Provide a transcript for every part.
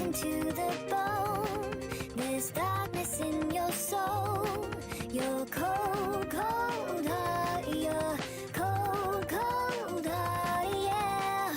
frozen to the bone. There's darkness in your soul. You're cold, cold heart. You're cold, cold heart, yeah.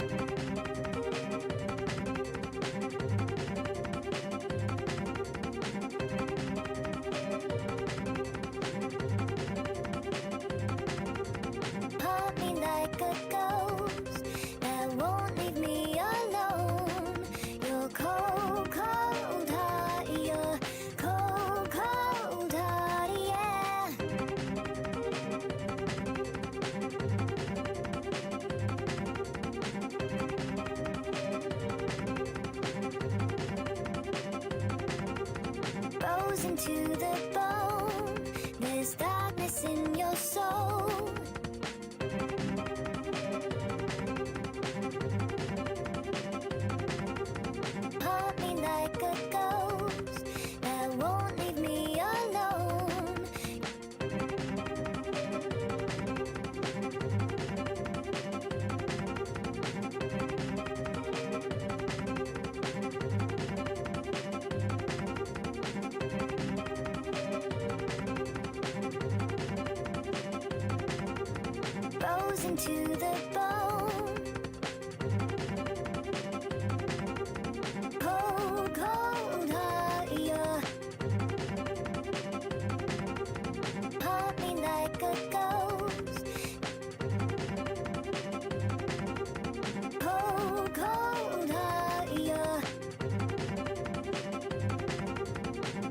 Haunt me like a ghost that won't leave me alone. You're cold, cold heart. You're cold, cold heart, yeah. Frozen to the bone. There's darkness in your soul. Haunt me like a ghost that won't leave me alone. Frozen to the bone. Cold, cold heart, you're haunt me like a ghost. Cold, cold heart, you're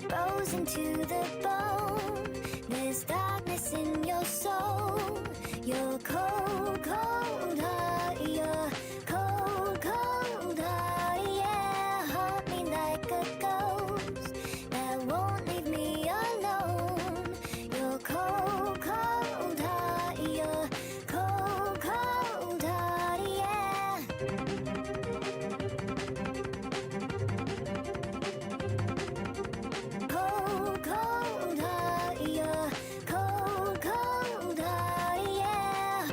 frozen to the bone. There's darkness in your soul. You're cold, cold heart. You're cold, cold heart, yeah. Haunt me like a ghost that won't leave me alone. You're cold, cold heart. You're cold, cold heart, yeah. Cold, cold heart. You're cold, cold heart, yeah.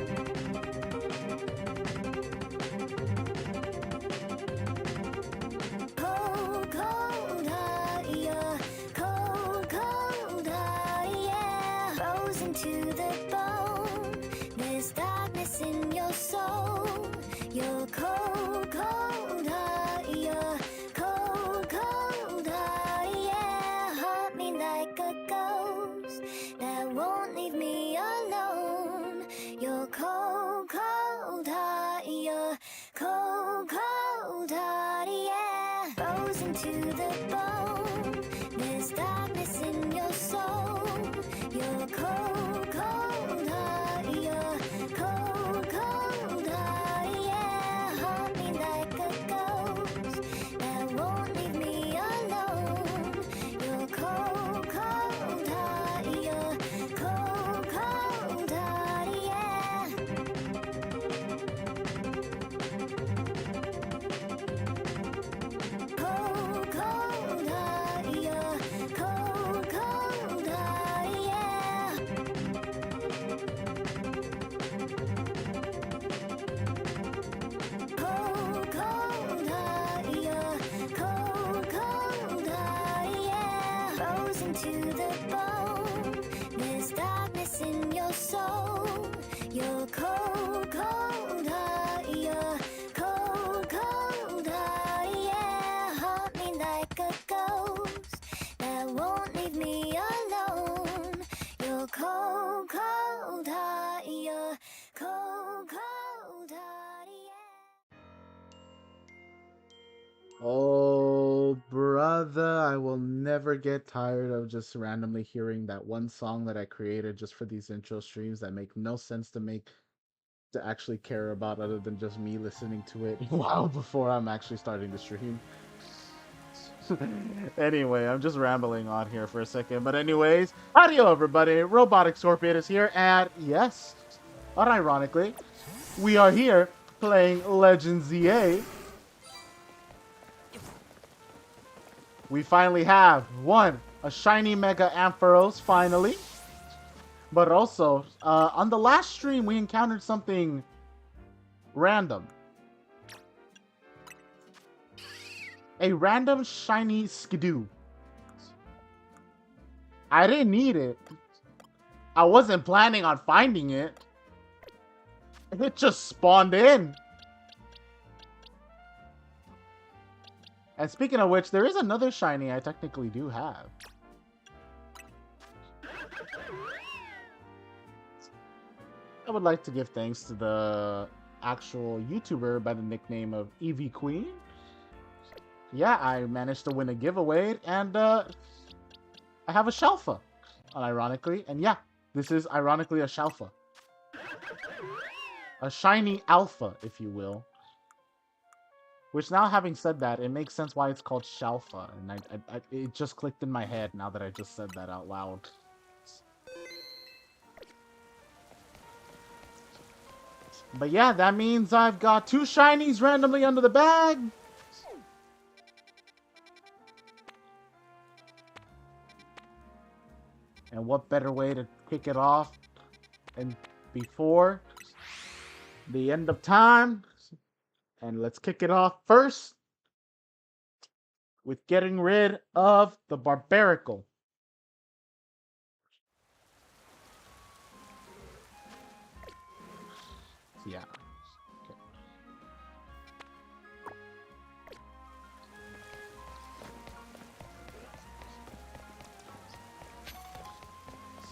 Cold, cold heart. You're cold, cold heart, yeah. Frozen to the bone. There's darkness in your soul. You're cold, cold heart. You're cold, cold heart, yeah. Haunt me like a ghost that won't leave me alone. You're cold, cold heart. You're cold, cold heart, yeah. Frozen to the bone. There's darkness in your soul. You're cold, cold heart. You're cold, cold heart, yeah. Haunt me like a ghost that won't leave me alone. You're cold, cold heart. You're cold, cold heart, yeah. Cold, cold heart. You're cold, cold heart, yeah. Cold, cold heart. You're cold, cold heart, yeah. Frozen to the bone. There's darkness in your soul. You're cold, cold heart. You're cold, cold heart, yeah. Haunt me like a ghost that won't leave me alone. You're cold, cold heart. You're cold, cold heart, yeah. Oh, brother, I will never get tired of just randomly hearing that one song that I created just for these intro streams that make no sense to actually care about other than just me listening to it wow before I'm actually starting the stream. Anyway, I'm just rambling on here for a second. But anyways, howdy everybody, Robotic Scorpion is here, and yes, unironically, we are here playing Legends ZA. We finally have a shiny Mega Ampharos finally. But also, on the last stream, we encountered something random. A random shiny skidoo. I didn't need it. I wasn't planning on finding it. It just spawned in. And speaking of which, there is another shiny I technically do have. I would like to give thanks to the actual YouTuber by the nickname of Eevee Queen. Yeah, I managed to win a giveaway, and I have a Shelfa, ironically. And yeah, this is ironically a Shelfa. A shiny alpha, if you will. Which now, having said that, it makes sense why it's called Shelfa. And it just clicked in my head now that I just said that out loud. But yeah, that means I've got 2 shinies randomly under the bag. And what better way to kick it off and before the end of time? And let's kick it off first with getting rid of the Barbaracle. Yeah. Okay.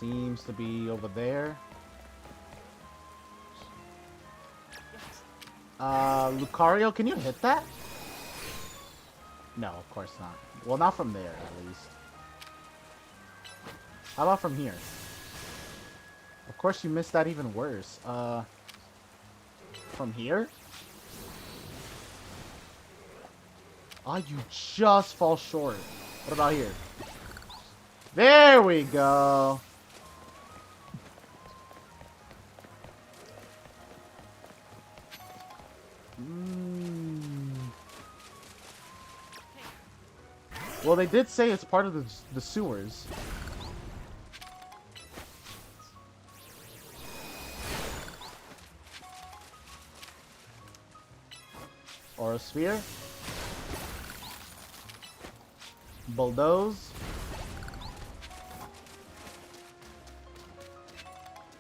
Seems to be over there. Lucario, can you hit that? No, of course not. Well, not from there, at least. How about from here? Of course you missed that even worse. From here? Oh, you just fall short. What about here? There we go. Well, they did say it's part of the sewers. Or a sphere. Bulldoze.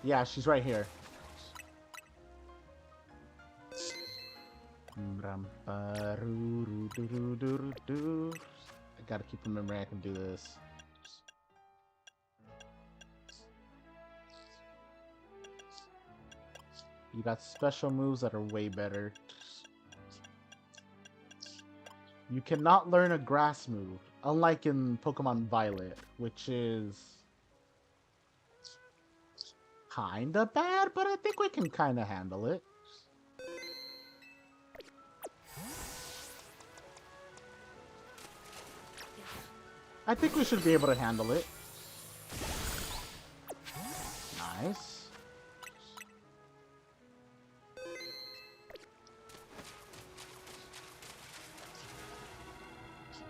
Yeah, she's right here. I gotta keep remembering I can do this. You got special moves that are way better. You cannot learn a grass move, unlike in Pokemon Violet, which is kinda bad, but I think we can kinda handle it. I think we should be able to handle it. Nice.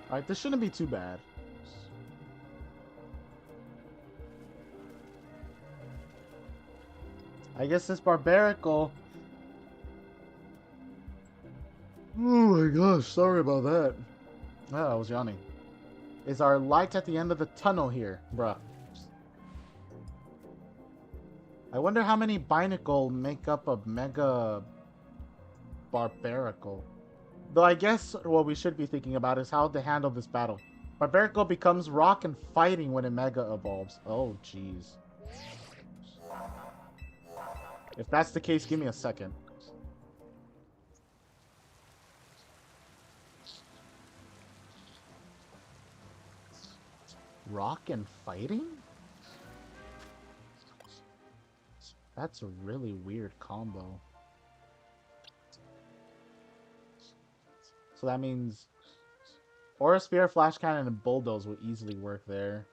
Alright, this shouldn't be too bad. I guess this Barbaracle... Oh my gosh, sorry about that. Oh, I was yawning. Is our light at the end of the tunnel here, bruh. I wonder how many Binacle make up a Mega Barbaracle. Though I guess what we should be thinking about is how to handle this battle. Barbaracle becomes rock and fighting when it Mega evolves. Oh, jeez. If that's the case, give me a second. Rock and fighting? That's a really weird combo. So that means Aura Sphere, Flash Cannon, and Bulldoze would easily work there.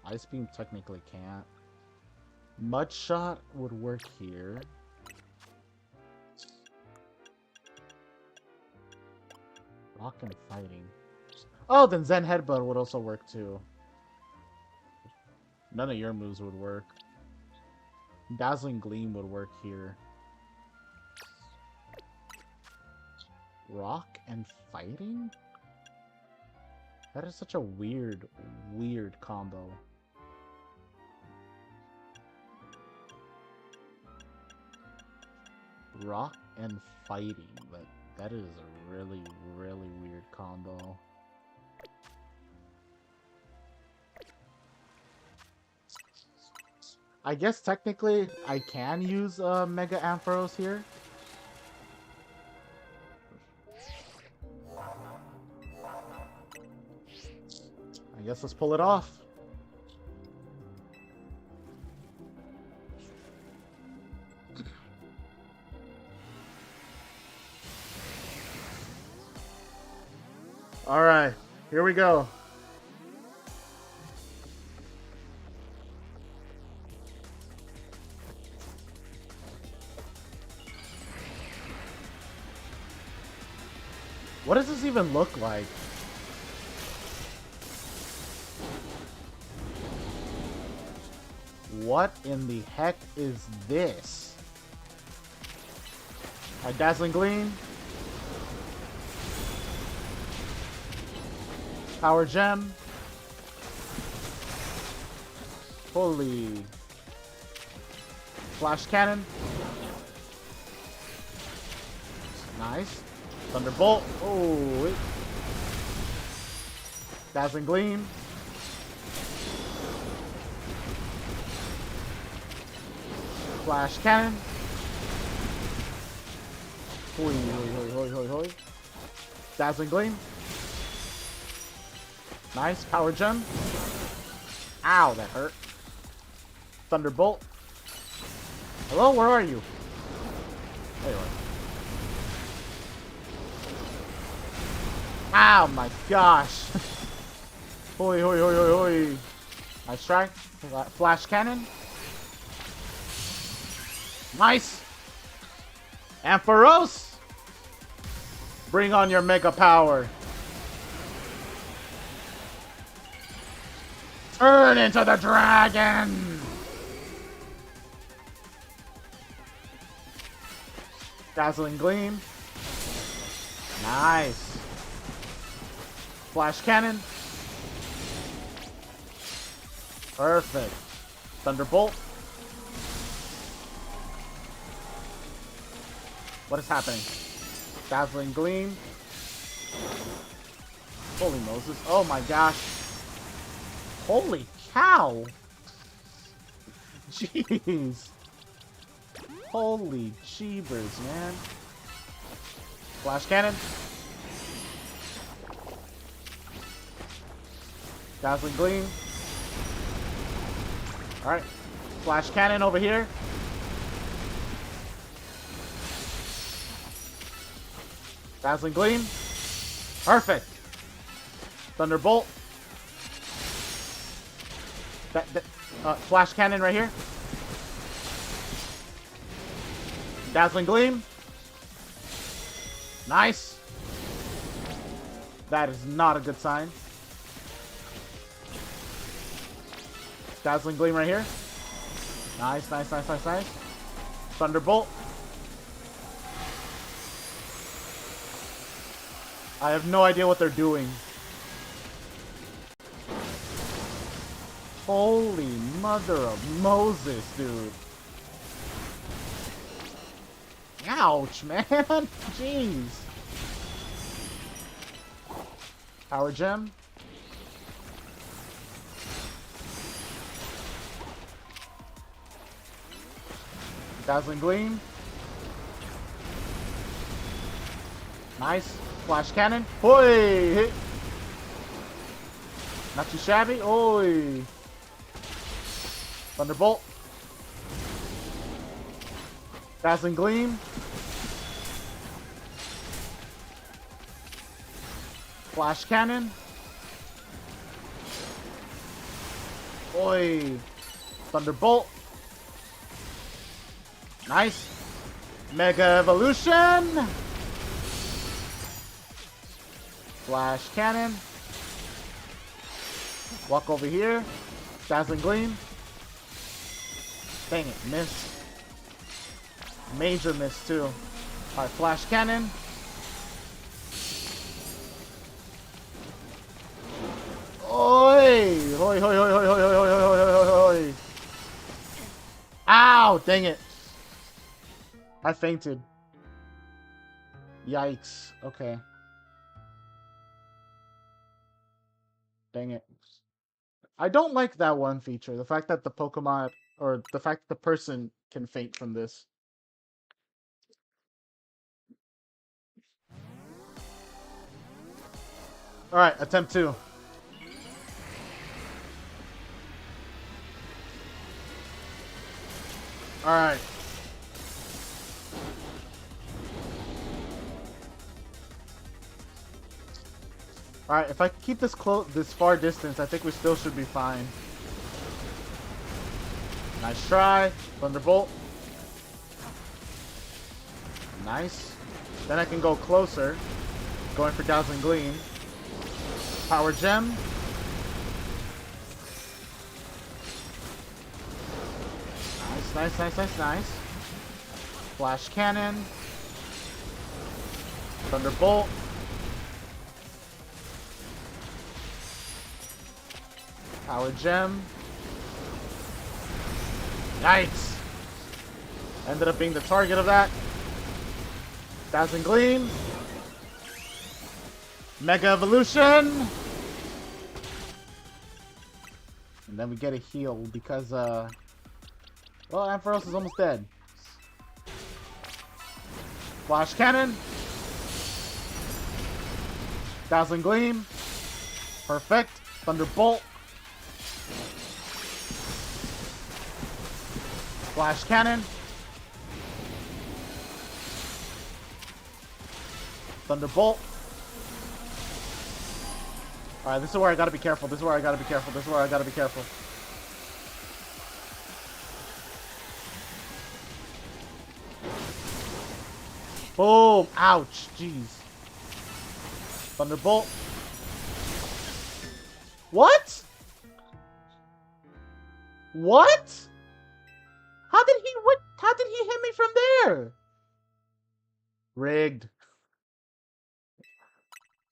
Ice Beam technically can't. Mud Shot would work here. Rock and fighting. Oh, then Zen Headbutt would also work too. None of your moves would work. Dazzling Gleam would work here. Rock and fighting? That is such a weird, weird combo. Rock and fighting, but that is a really, really weird combo. I guess technically I can use Mega AMPHAROS here. I guess let's pull it off. Alright, here we go. What does this even look like? What in the heck is this? A Dazzling Gleam. Power Gem. Holy. Flash Cannon. Nice. Thunderbolt. Oh, wait. Dazzling Gleam. Flash Cannon. Hoi, hoi, hoi, hoi, hoi. Dazzling Gleam. Nice. Power Gem. Ow, that hurt. Thunderbolt. Hello, where are you? There you are. Ow, my gosh. Hoi, hoi, hoi, hoi, hoi. Nice try. Flash Cannon. Nice. AMPHAROS. Bring on your mega power. Turn into the dragon. Dazzling Gleam. Nice. Flash Cannon. Perfect. Thunderbolt. What is happening? Dazzling Gleam. Holy Moses. Oh my gosh. Holy cow. Jeez. Holy jeebers, man. Flash Cannon. Dazzling Gleam. Alright. Flash Cannon over here. Dazzling Gleam. Perfect. Thunderbolt. Flash Cannon right here. Dazzling Gleam. Nice. That is not a good sign. Dazzling Gleam right here. Nice, nice, nice, nice, nice. Thunderbolt. I have no idea what they're doing. Holy mother of Moses, dude. Ouch, man. Jeez. Power Gem. Dazzling Gleam. Nice. Flash Cannon. Hoi! Hit. Not too shabby. Oi! Thunderbolt. Dazzling Gleam. Flash Cannon. Oi! Thunderbolt. Nice. Mega Evolution. Flash Cannon. Walk over here. Dazzling Gleam. Dang it, miss. Major miss too. Alright, Flash Cannon. dang it. I fainted. Yikes. Okay. Dang it. I don't like that one feature. The fact that the Pokemon, or the fact that the person can faint from this. Alright, attempt 2. Alright. Alright, if I keep this this far distance, I think we still should be fine. Nice try. Thunderbolt. Nice. Then I can go closer. Going for Dazzling Gleam. Power Gem. Nice, nice, nice, nice, nice. Flash Cannon. Thunderbolt. Power Gem. Yikes! Ended up being the target of that. Dazzling Gleam. Mega Evolution. And then we get a heal because, well, Ampharos is almost dead. Flash Cannon. Dazzling Gleam. Perfect. Thunderbolt. Flash Cannon. Thunderbolt. Alright, this is where I gotta be careful. This is where I gotta be careful. This is where I gotta be careful. Boom! Ouch! Jeez. Thunderbolt. What? What? How did he hit me from there? Rigged.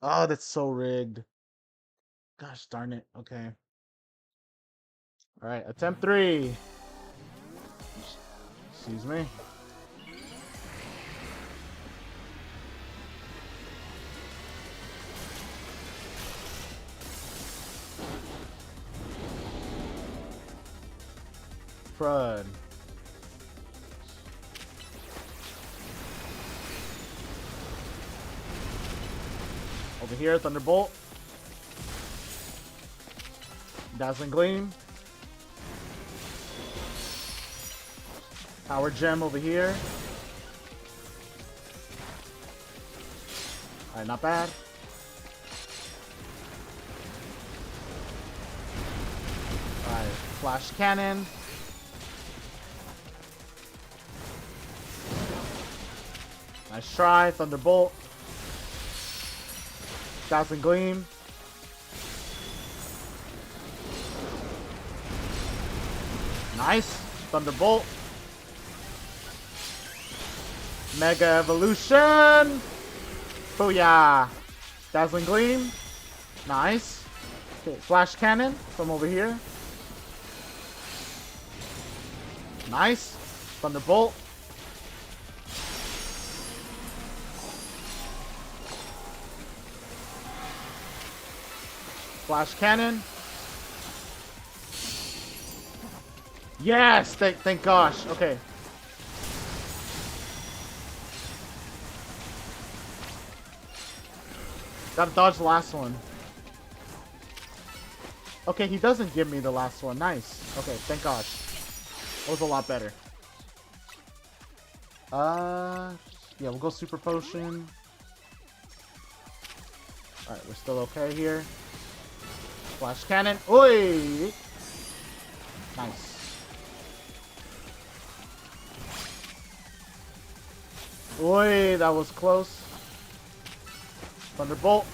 Oh, that's so rigged. Gosh darn it. Okay. Alright, attempt 3. Excuse me. Crud. Over here, Thunderbolt. Dazzling Gleam. Power Gem over here. Alright, not bad. Alright, Flash Cannon. Nice try, Thunderbolt. Dazzling Gleam. Nice. Thunderbolt. Mega Evolution. Booyah. Dazzling Gleam. Nice. Okay, Flash Cannon from over here. Nice. Thunderbolt. Flash Cannon. Yes! Thank gosh. Okay. Gotta dodge the last one. Okay, he doesn't give me the last one. Nice. Okay, thank gosh. That was a lot better. Yeah, we'll go Super Potion. Alright, we're still okay here. Flash Cannon. Oi! Nice. Oi, that was close. Thunderbolt.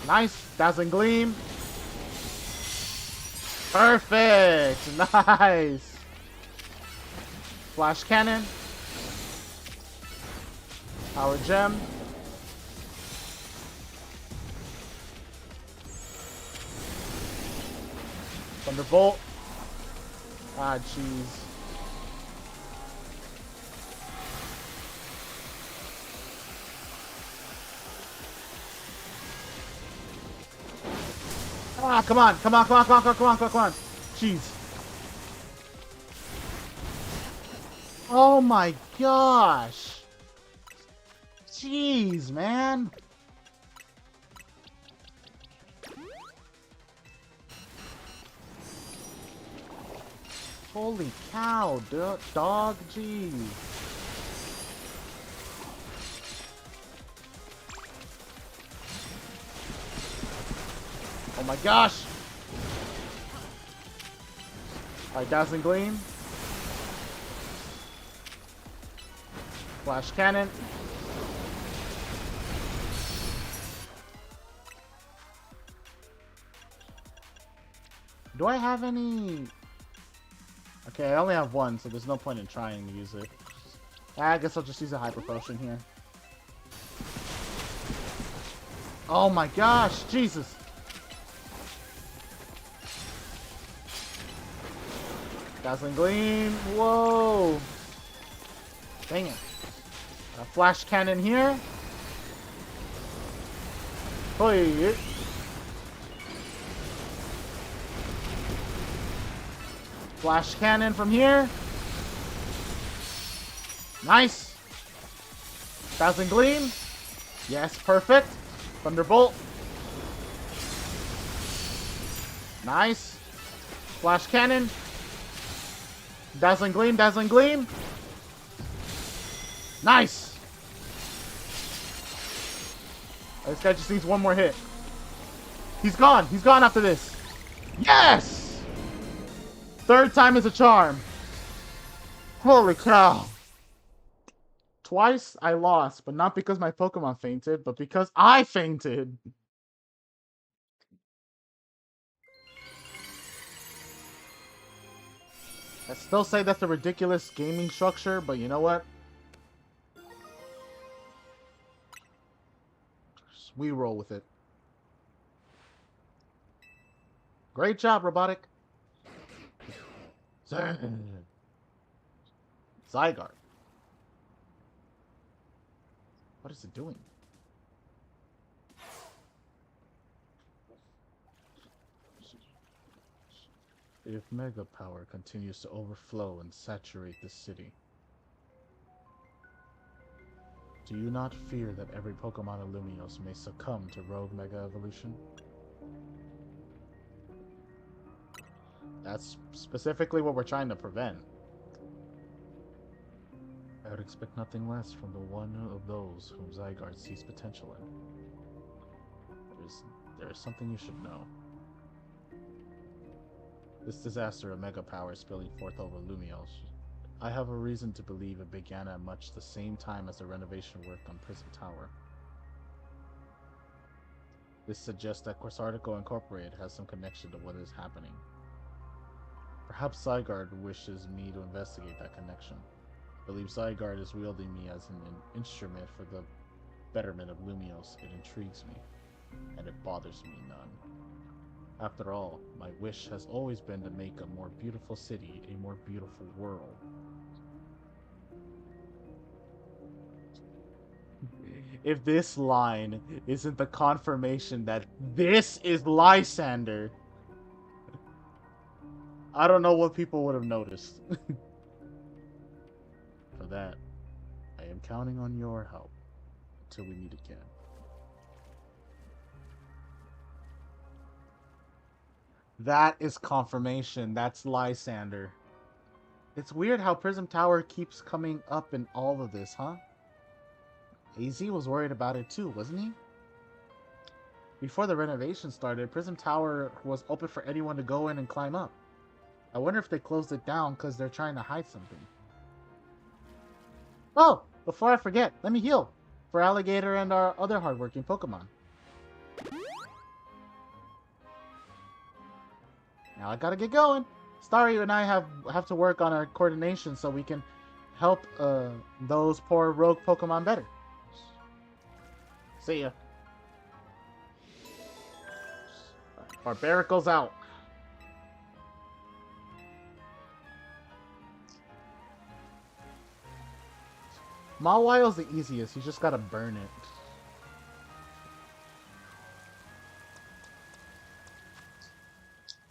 Nice. Dazzling Gleam. Perfect. Nice. Flash Cannon. Power Gem. Thunderbolt. Ah, jeez. Ah, come on, come on, come on, come on, come on, come on, come on. Jeez. Oh my gosh. Jeez, man. Holy cow, dog, jeez. Oh my gosh. Alright, Dazzling Gleam. Flash Cannon. Do I have any... Okay, I only have one, so there's no point in trying to use it. I guess I'll just use a Hyper Potion here. Oh my gosh, Jesus! Dazzling Gleam, whoa! Dang it. A Flash Cannon here. Hey. Flash Cannon from here. Nice. Dazzling Gleam. Yes, perfect. Thunderbolt. Nice. Flash Cannon. Dazzling Gleam, Dazzling Gleam. Nice. This guy just needs one more hit. He's gone. He's gone after this. Yes! Third time is a charm. Holy cow. Twice I lost, but not because my Pokemon fainted, but because I fainted. I still say that's a ridiculous gaming structure, but you know what? We roll with it. Great job, Robotic. Zygarde. What is it doing? If Mega Power continues to overflow and saturate the city, do you not fear that every Pokemon of Lumiose may succumb to Rogue Mega Evolution? That's specifically what we're trying to prevent. I would expect nothing less from the one of those whom Zygarde sees potential in. There is something you should know. This disaster of Mega Power spilling forth over Lumiose, I have a reason to believe it began at much the same time as the renovation work on Prism Tower. This suggests that Corsartico Incorporated has some connection to what is happening. Perhaps Zygarde wishes me to investigate that connection. I believe Zygarde is wielding me as an instrument for the betterment of Lumiose. It intrigues me, and it bothers me none. After all, my wish has always been to make a more beautiful city a more beautiful world. If this line isn't the confirmation that this is Lysander, I don't know what people would have noticed. For that, I am counting on your help until we meet again. That is confirmation. That's Lysander. It's weird how Prism Tower keeps coming up in all of this, huh? AZ was worried about it too, wasn't he? Before the renovation started, Prism Tower was open for anyone to go in and climb up. I wonder if they closed it down because they're trying to hide something. Oh, before I forget, let me heal for Alligator and our other hardworking Pokemon. Now I gotta get going. Starry and I have to work on our coordination so we can help those poor rogue Pokemon better. See ya. Barbaracle's out. Mawile's the easiest. You just gotta burn it.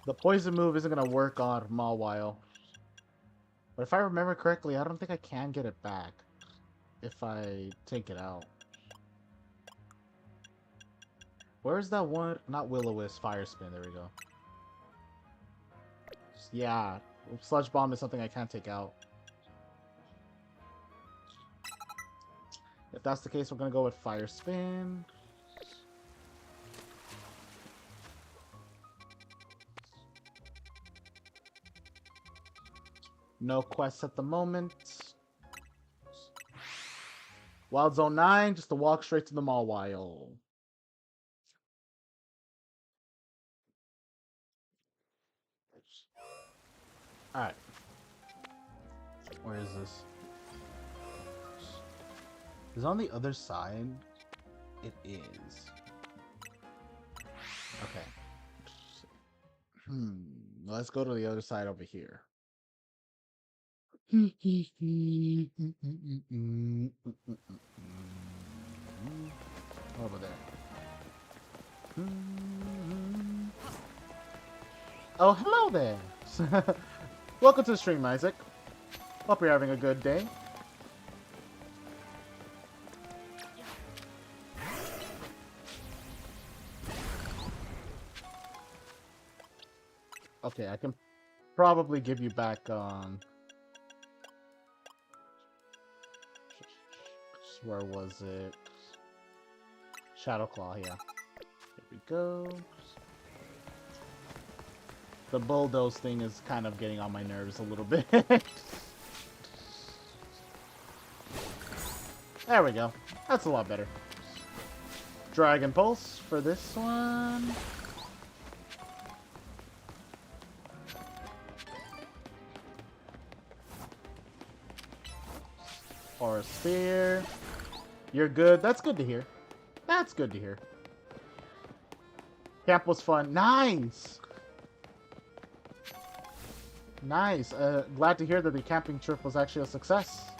The poison move isn't gonna work on Mawile. But if I remember correctly, I don't think I can get it back if I take it out. Where's that one? Not Will-O-Wisp, Fire Spin. There we go. Yeah, Sludge Bomb is something I can't take out. If that's the case, we're gonna go with Fire Spin. No quests at the moment. Wild Zone 9, just to walk straight to the Mawile. Alright. Where is this? Is it on the other side? It is. Okay. Let's go to the other side over here. Over there. Oh, hello there. Welcome to the stream, Isaac. Hope you're having a good day. Okay, I can probably give you back where was it? Shadowclaw, yeah. Here we go. The bulldoze thing is kind of getting on my nerves a little bit. There we go. That's a lot better. Dragon Pulse for this one. Or a Sphere. You're good. That's good to hear. That's good to hear. Camp was fun. Nice! Nice. Glad to hear that the camping trip was actually a success.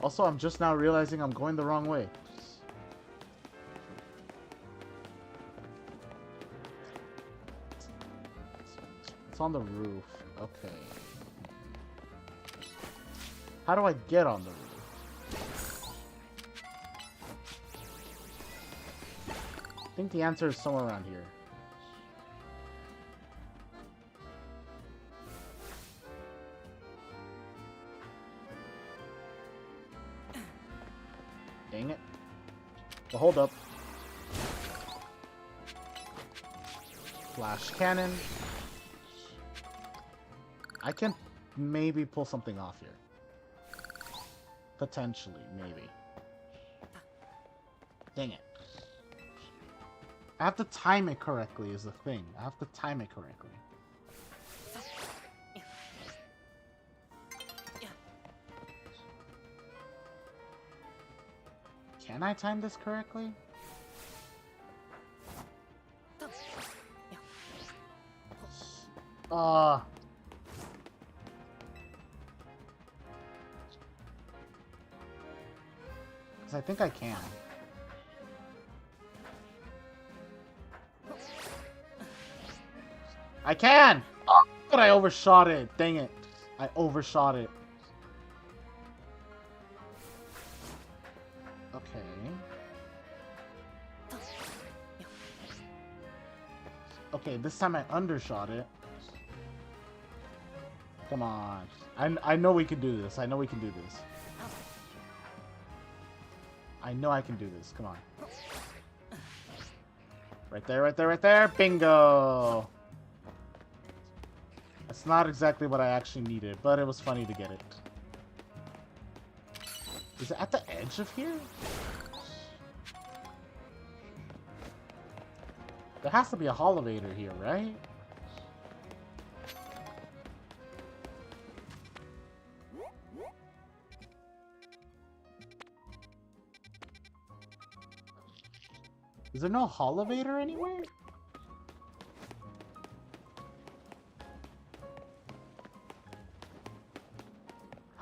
Also, I'm just now realizing I'm going the wrong way. It's on the roof. Okay. How do I get on the roof? I think the answer is somewhere around here. Dang it. Well, hold up. Flash cannon. I can maybe pull something off here. Potentially, maybe. Dang it. I have to time it correctly is the thing. I have to time it correctly. Can I time this correctly? Because I think I can. I can! Oh, but I overshot it. Dang it. I overshot it. Okay. Okay, this time I undershot it. Come on. I know we can do this. I know we can do this. I know I can do this. Come on. Right there, right there, right there. Bingo! That's not exactly what I actually needed, but it was funny to get it. Is it at the edge of here? There has to be a holovator here, right? Is there no holovator anywhere?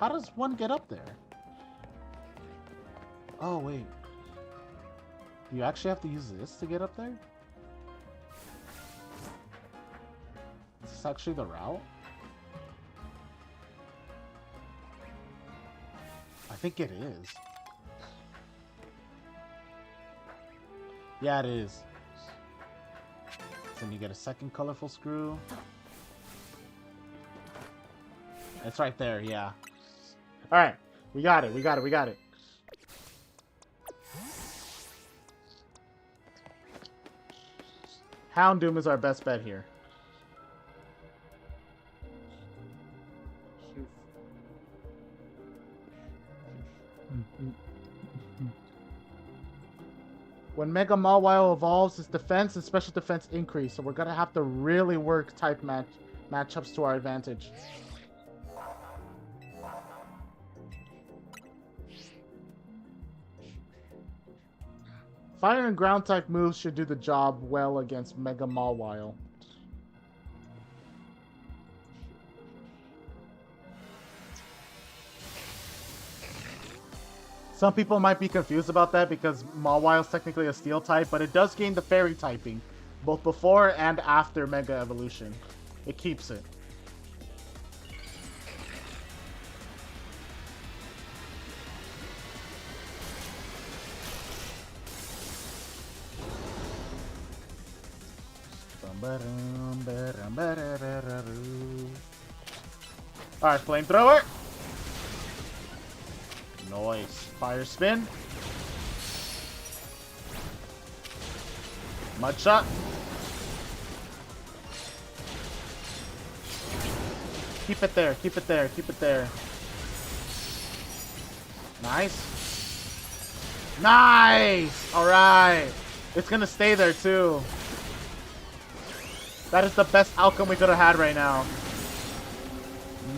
How does one get up there? Oh, wait. Do you actually have to use this to get up there? Is this actually the route? I think it is. Yeah, it is. Then you get a second colorful screw. It's right there, yeah. Alright, we got it, we got it, we got it. Houndoom is our best bet here. When Mega Mawile evolves, its defense and special defense increase, so we're gonna have to really work type matchups to our advantage. Fire and ground type moves should do the job well against Mega Mawile. Some people might be confused about that because Mawile is technically a steel type, but it does gain the fairy typing, both before and after Mega Evolution. It keeps it. Alright, flamethrower. Nice. Fire spin. Mud shot. Keep it there, keep it there, keep it there. Nice. Nice! Alright. It's gonna stay there too. That is the best outcome we could have had right now.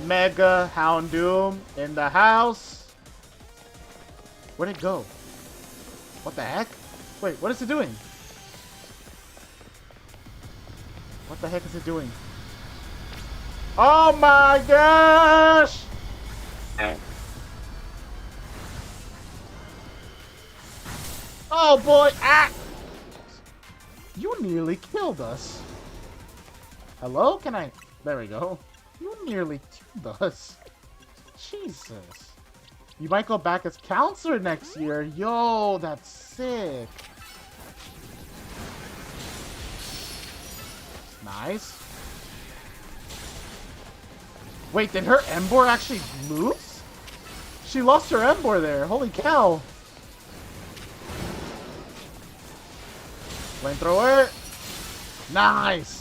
Mega Houndoom in the house. Where'd it go? What the heck? Wait, what is it doing? What the heck is it doing? Oh my gosh! Oh boy! Ah! You nearly killed us. Hello? Can I... There we go. You nearly killed us. Jesus. You might go back as counselor next year. Yo, that's sick. Nice. Wait, did her Embor actually lose? She lost her Embor there. Holy cow. Flamethrower. Nice.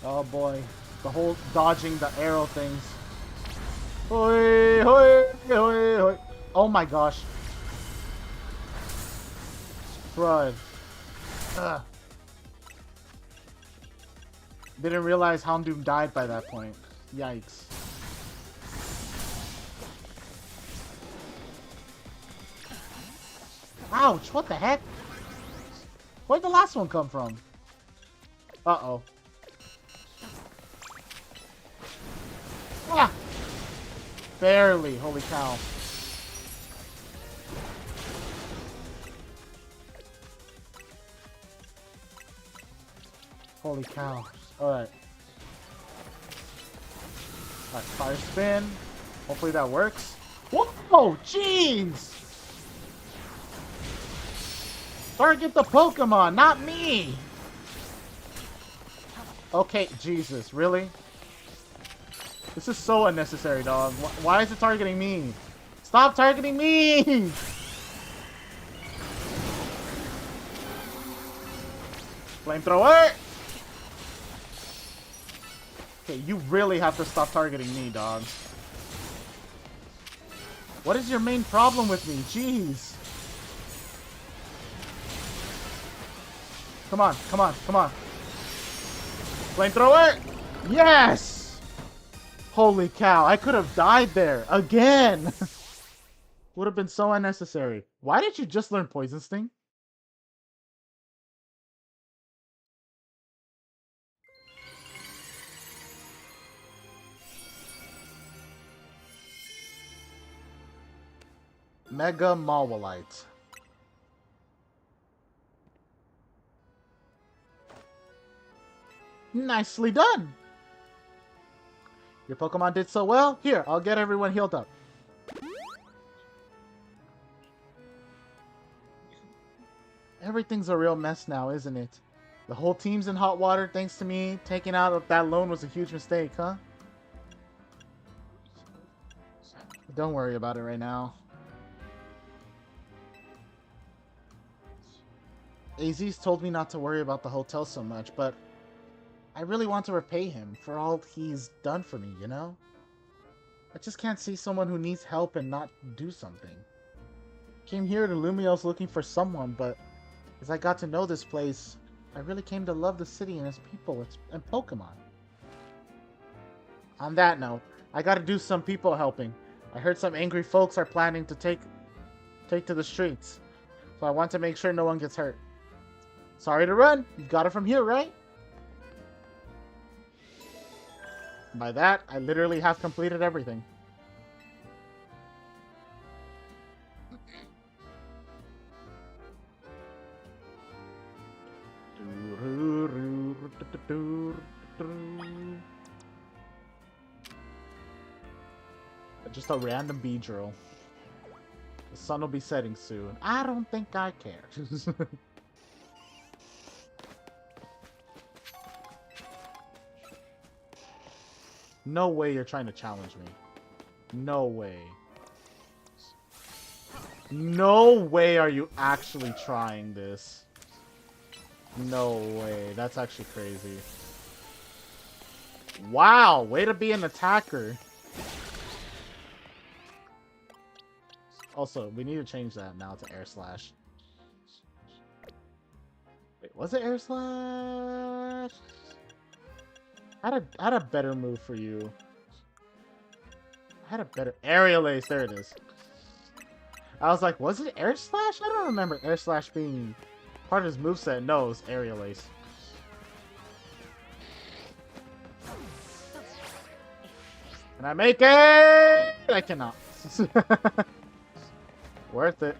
Oh boy, the whole dodging the arrow things. Hoi, hoi, hoi, hoi. Oh my gosh. Crud. Ugh. Didn't realize Houndoom died by that point. Yikes. Ouch, what the heck? Where'd the last one come from? Uh-oh. Ah! Barely, holy cow. Holy cow. Alright. Alright, fire spin. Hopefully that works. Whoa! Jeez! Target the Pokemon, not me! Okay, Jesus, really? This is so unnecessary, dog. Why is it targeting me? Stop targeting me! Flamethrower! Okay, you really have to stop targeting me, dog. What is your main problem with me? Jeez. Come on, come on, come on. Flamethrower! Yes! Holy cow, I could have died there again. Would have been so unnecessary. Why did you just learn Poison Sting? Mega Mawilite. Nicely done! Your Pokemon did so well. Here, I'll get everyone healed up. Everything's a real mess now, isn't it? The whole team's in hot water thanks to me. Taking out that loan was a huge mistake, huh? Don't worry about it right now. AZ's told me not to worry about the hotel so much, but I really want to repay him for all he's done for me, you know? I just can't see someone who needs help and not do something. Came here to Lumiose looking for someone, but as I got to know this place, I really came to love the city and its people and Pokemon. On that note, I gotta do some people helping. I heard some angry folks are planning to take to the streets, so I want to make sure no one gets hurt. Sorry to run. You got it from here, right? By that, I literally have completed everything. Just a random bee drill. The sun will be setting soon. I don't think I care. No way you're trying to challenge me. No way. No way are you actually trying this. No way. That's actually crazy. Wow, way to be an attacker. Also, we need to change that now to Air Slash. Wait, was it Air Slash? I had a better move for you. I had a better Aerial Ace. There it is. I was like, was it Air Slash? I don't remember Air Slash being part of his moveset. No, it was Aerial Ace. Can I make it? I cannot. Worth it.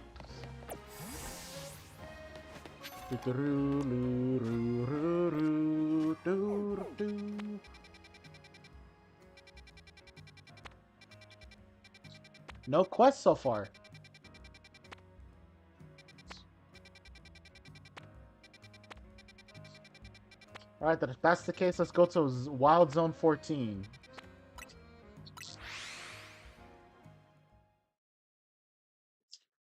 No quest so far. Alright, if that's the case, let's go to Wild Zone 14.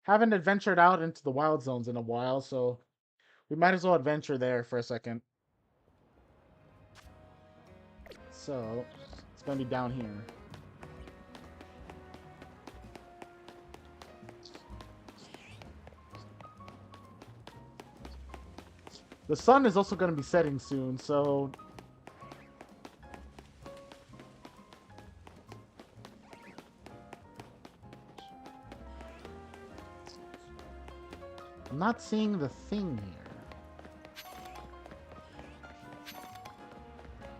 Haven't adventured out into the Wild Zones in a while, so we might as well adventure there for a second. So, it's gonna be down here. The sun is also gonna be setting soon, so... I'm not seeing the thing here.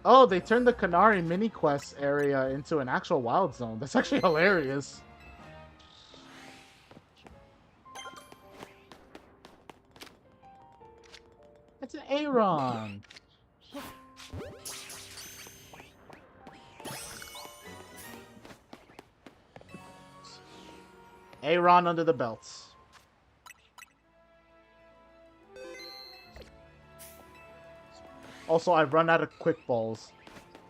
Oh, they turned the Canary mini quest area into an actual wild zone. That's actually hilarious. It's an Aeron. Aeron under the belts. Also, I've run out of quick balls.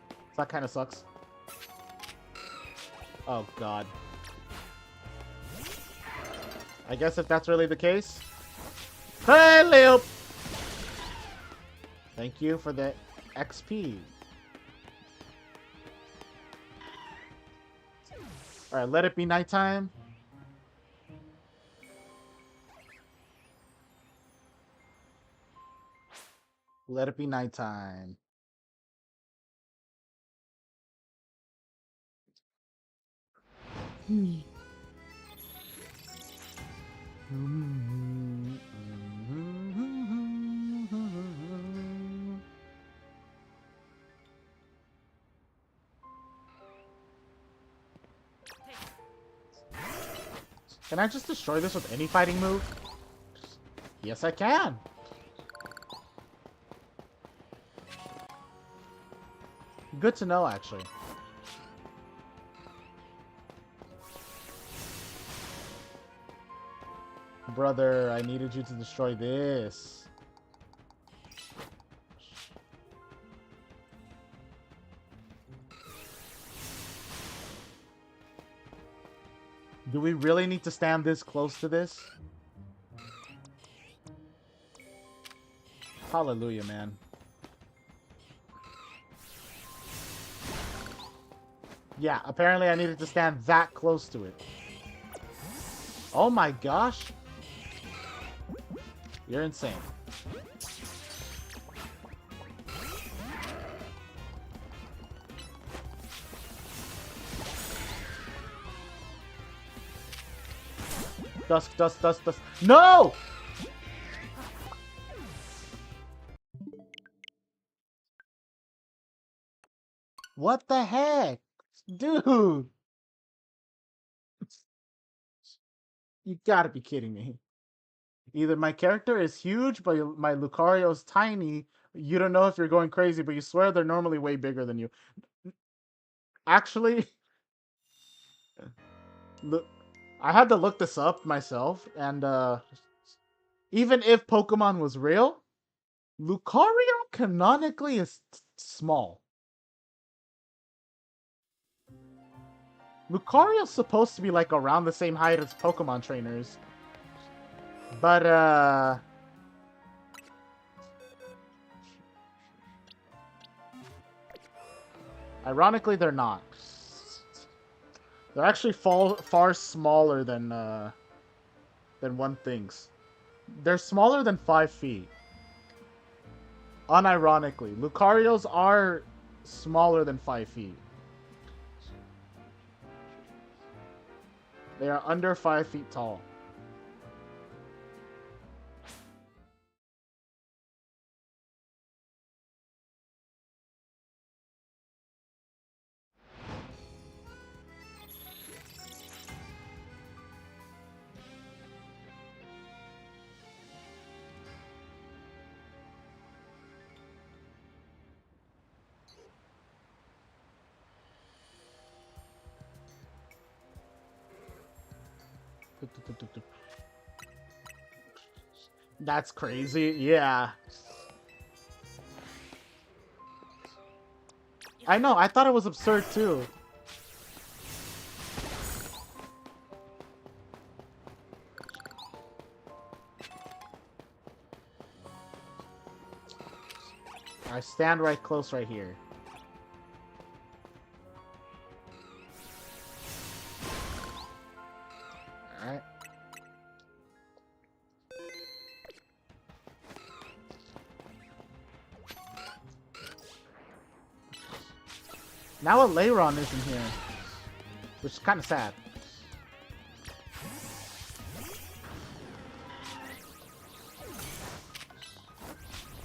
So that kind of sucks. Oh, God. I guess if that's really the case... Hey, Leo! Thank you for the XP. Alright, let it be nighttime. Let it be nighttime. Can I just destroy this with any fighting move? Yes, I can. Good to know, actually. Brother, I needed you to destroy this. Do we really need to stand this close to this? Hallelujah, man. Yeah, apparently I needed to stand that close to it. Oh my gosh. You're insane. Dusk, dust, dust, dust. No! What the heck? Dude! You gotta be kidding me. Either my character is huge, but my Lucario is tiny. You don't know if you're going crazy, but you swear they're normally way bigger than you. Actually, look, I had to look this up myself, and even if Pokemon was real, Lucario canonically is small. Lucario's supposed to be like around the same height as Pokemon trainers. But ironically they're not. They're actually far smaller than one thinks. They're smaller than 5 feet. Unironically, Lucarios are smaller than 5 feet. They are under 5 feet tall. That's crazy. Yeah. I know, I thought it was absurd too. I stand right close right here. Alright. Now a Lairon isn't here, which is kind of sad.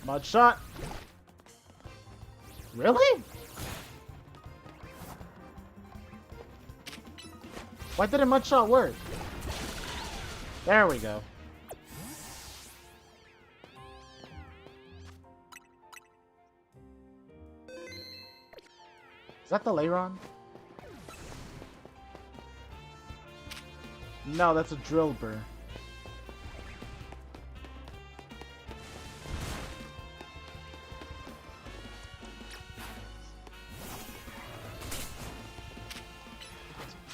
Mud shot. Really? Why didn't mud shot work? There we go. Is that the Lairon? No, that's a Drillbur.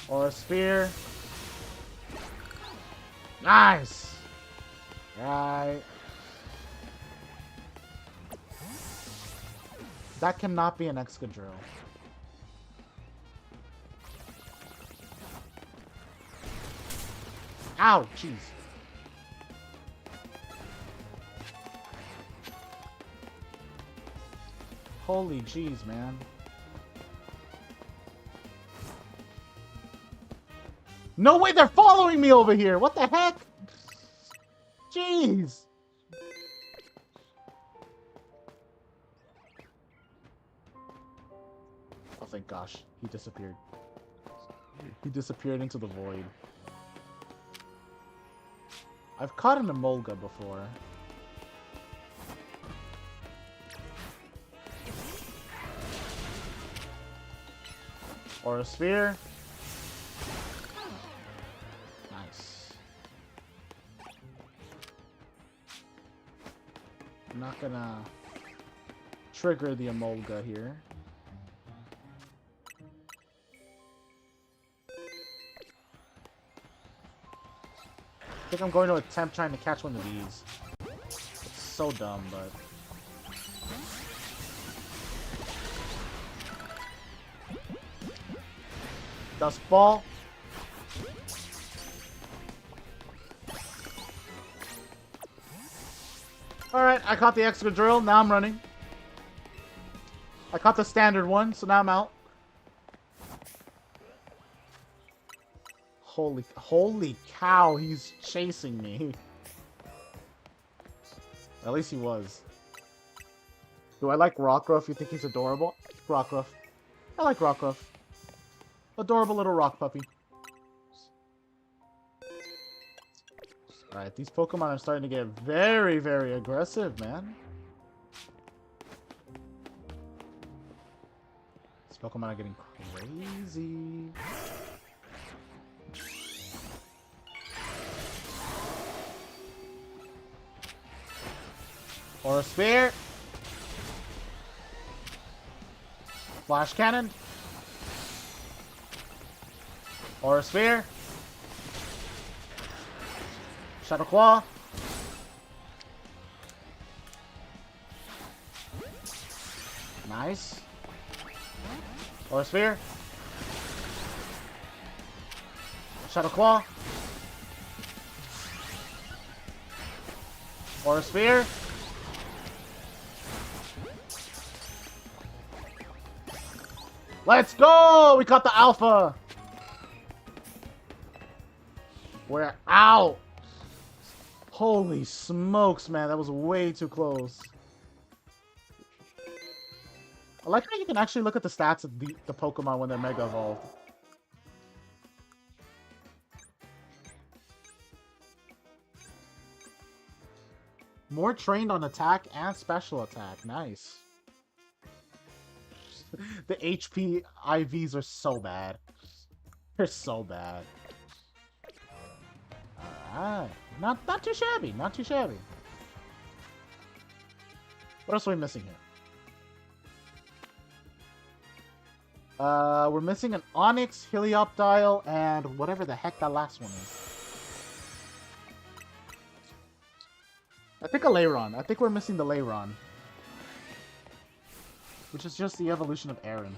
Or a spear. Nice! Right. That cannot be an Excadrill. Ow, jeez. Holy jeez, man. No way, they're following me over here. What the heck? Jeez. Oh, thank gosh. He disappeared. He disappeared into the void. I've caught an Emolga before. Or a sphere. Nice. I'm not gonna trigger the Emolga here. I think I'm going to attempt trying to catch one of these. It's so dumb, but... Dust ball. Alright, I caught the extra drill, now I'm running. I caught the standard one, so now I'm out. Holy cow, he's chasing me. At least he was. Do I like Rockruff? You think he's adorable? Rockruff. I like Rockruff. Adorable little rock puppy. Alright, these Pokemon are starting to get very, very aggressive, man. These Pokemon are getting crazy. Or a spear. Flash cannon. Or a sphere. Shadow Claw. Nice. Or a sphere. Shadow Claw. Or a sphere. Let's go! We caught the alpha! We're out! Holy smokes, man. That was way too close. I like how you can actually look at the stats of the Pokemon when they're Mega Evolved. More trained on attack and special attack. Nice. The HP IVs are so bad. They're so bad. Alright. Not too shabby. Not too shabby. What else are we missing here? We're missing an Onyx, Helioptile, and whatever the heck that last one is. I think a Lairon. I think we're missing the Lairon. Which is just the evolution of Aaron.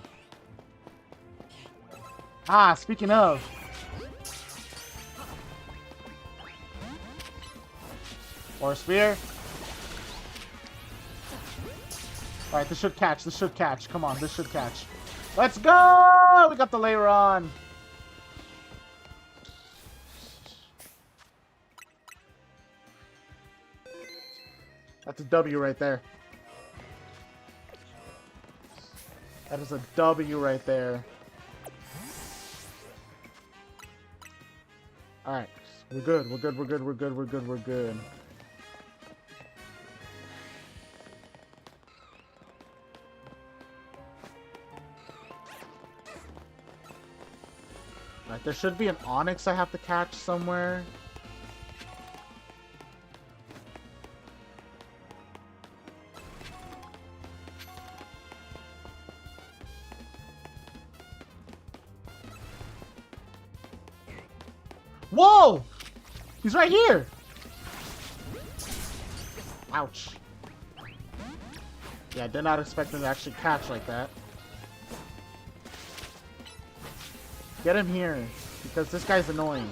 Ah, speaking of. Or a spear. Alright, this should catch. This should catch. Come on, this should catch. Let's go! We got the Lairon. That's a W right there. That is a W right there. Alright. We're good. We're good. We're good. We're good. We're good. We're good. Alright, there should be an Onyx I have to catch somewhere. Whoa! He's right here! Ouch. Yeah, I did not expect him to actually catch like that. Get him here, because this guy's annoying.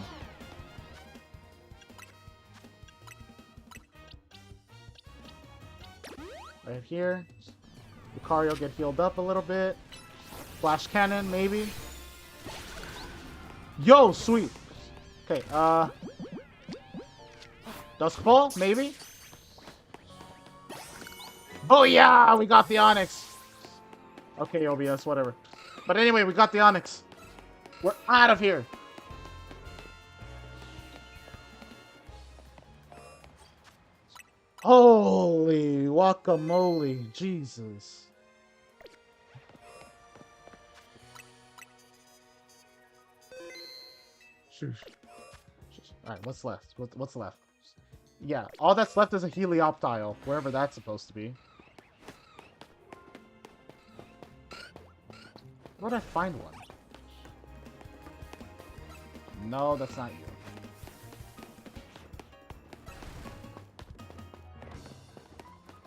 Right here. Lucario get healed up a little bit. Flash cannon, maybe. Yo, sweet. Okay, Dusk Ball, maybe? Oh yeah, we got the Onyx! Okay, OBS, whatever. But anyway, we got the Onyx. We're out of here. Holy guacamole, Jesus. Alright, what's left? What's left? Yeah, all that's left is a Helioptile, wherever that's supposed to be. Where'd I find one? No, that's not you.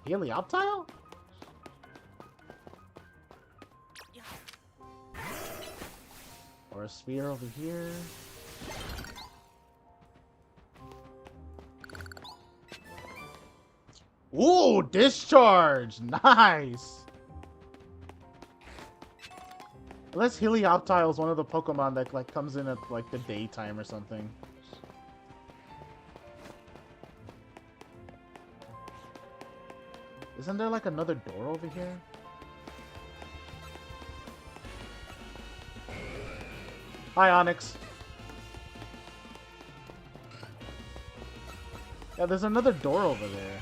Helioptile? Or a sphere over here. Ooh, discharge! Nice! Unless Helioptile is one of the Pokemon that like comes in at like the daytime or something. Isn't there like another door over here? Hi, Onyx. Yeah, there's another door over there.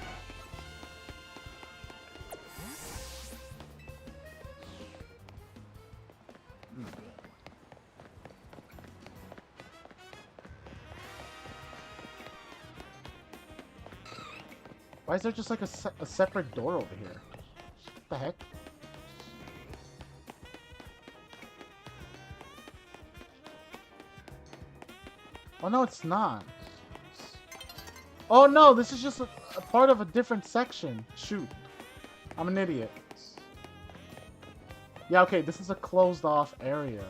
Why is there just like a separate door over here? What the heck? Oh no, it's not. Oh no, this is just a part of a different section. Shoot. I'm an idiot. Yeah, okay, this is a closed off area.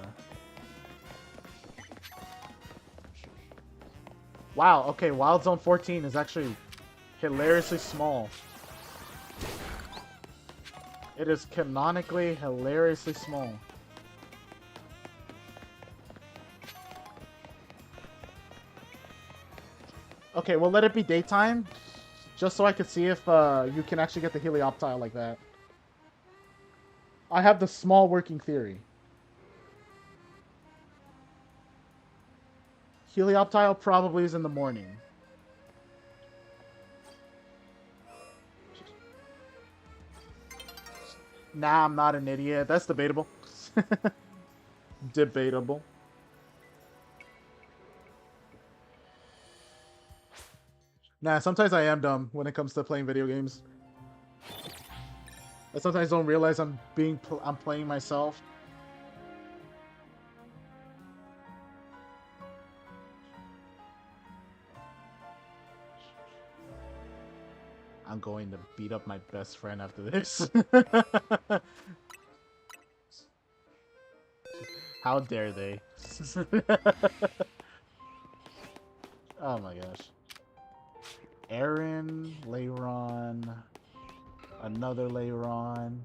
Wow, okay, Wild Zone 14 is actually hilariously small. It is canonically hilariously small. Okay, well let it be daytime, just so I can see if you can actually get the Helioptile like that. I have the small working theory. Helioptile probably is in the morning. Nah, I'm not an idiot. That's debatable. Debatable. Nah, sometimes I am dumb when it comes to playing video games. I sometimes don't realize I'm playing myself. I'm going to beat up my best friend after this. How dare they? Oh my gosh. Aaron, Leiron, another Leiron,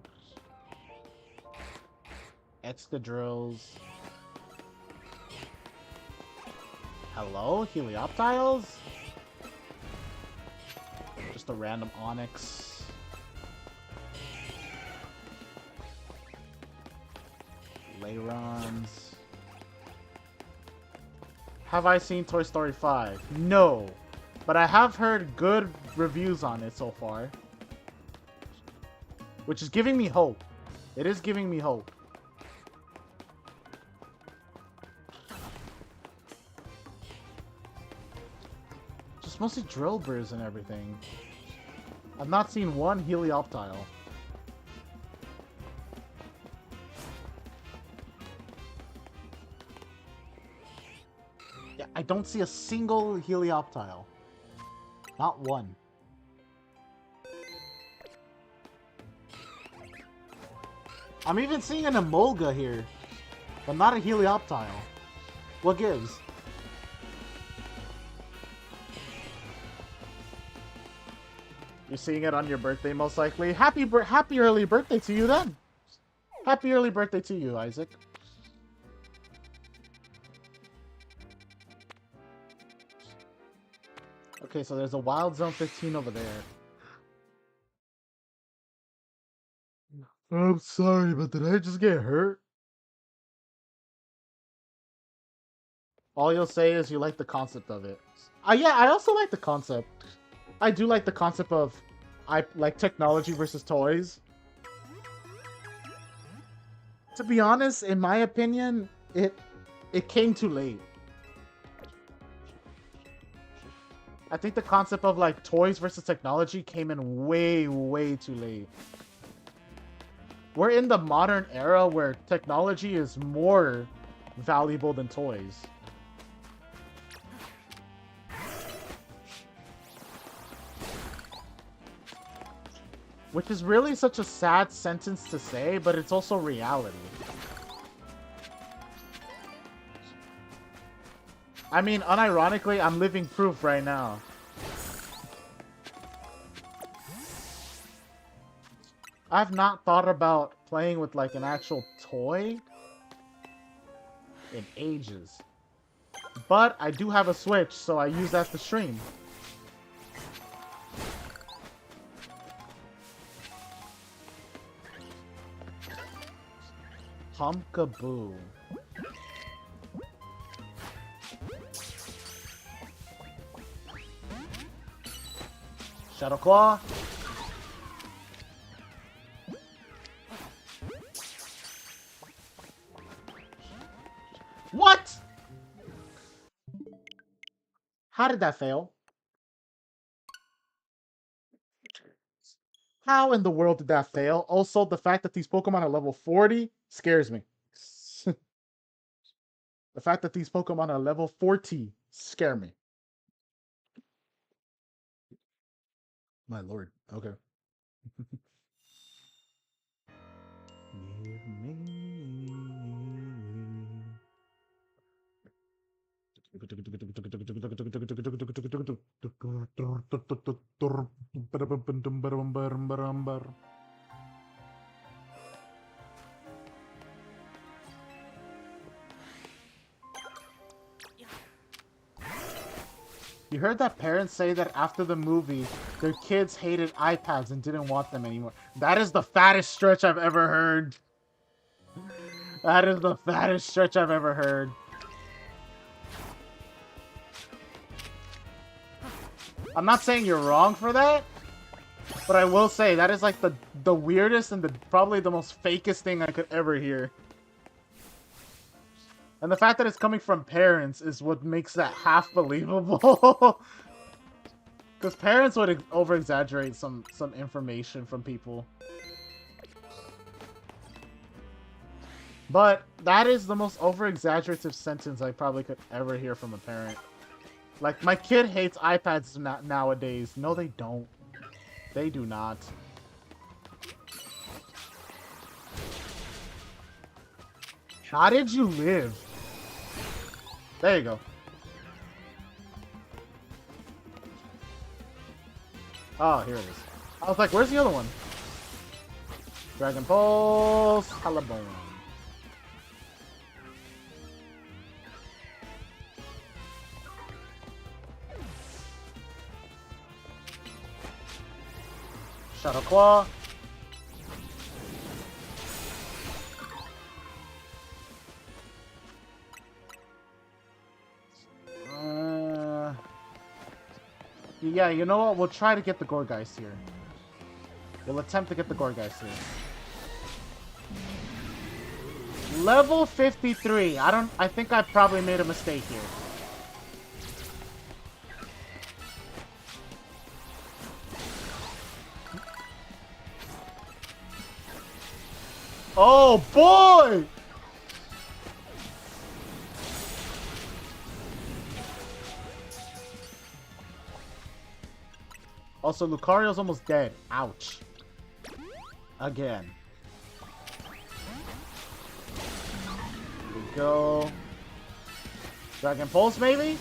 Excadrills. Hello, Helioptiles? Just a random Onyx. Leirons. Have I seen Toy Story 5? No. But I have heard good reviews on it so far. Which is giving me hope. It is giving me hope. Just mostly Drillburs and everything. I've not seen one Helioptile. Yeah, I don't see a single Helioptile. Not one. I'm even seeing an Emolga here, but not a Helioptile. What gives? You're seeing it on your birthday, most likely. Happy early birthday to you, then. Happy early birthday to you, Isaac. Okay, so there's a Wild Zone 15 over there. I'm sorry, but did I just get hurt? All you'll say is you like the concept of it. Yeah, I also like the concept. I do like the concept of like technology versus toys. To be honest, in my opinion, it came too late. I think the concept of like toys versus technology came in way, way too late. We're in the modern era where technology is more valuable than toys. Which is really such a sad sentence to say, but it's also reality. I mean, unironically, I'm living proof right now. I've not thought about playing with like an actual toy in ages. But I do have a Switch, so I use that to stream. Pumpkaboo. Shadow Claw. What? How did that fail? How in the world did that fail? Also, the fact that these Pokemon are level 40 scares me. The fact that these Pokemon are level 40 scare me. My lord. Okay. You heard that parents say that after the movie, their kids hated iPads and didn't want them anymore. That is the fattest stretch I've ever heard. That is the fattest stretch I've ever heard. I'm not saying you're wrong for that, but I will say that is like the weirdest and probably the most fakest thing I could ever hear. And the fact that it's coming from parents is what makes that half believable. Because parents would over-exaggerate some information from people. But that is the most over-exaggerative sentence I probably could ever hear from a parent. Like, my kid hates iPads nowadays. No, they don't. They do not. How did you live? There you go. Oh, here it is. I was like, where's the other one? Dragon Pulse, Halabone. Shadow Claw. Yeah, you know what? We'll try to get the Gorgeist here. We'll attempt to get the Gorgeist here. Level 53. I think I probably made a mistake here. Oh boy! Also, Lucario's almost dead. Ouch. Again. Here we go. Dragon Pulse, maybe?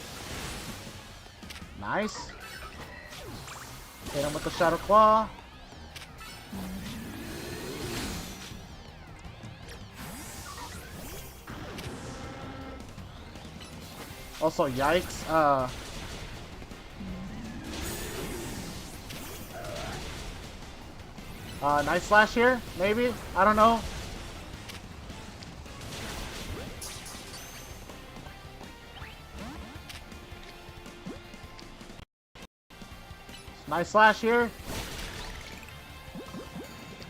Nice. Hit him with the Shadow Claw. Also, yikes. Nice slash here, maybe? I don't know. Nice slash here.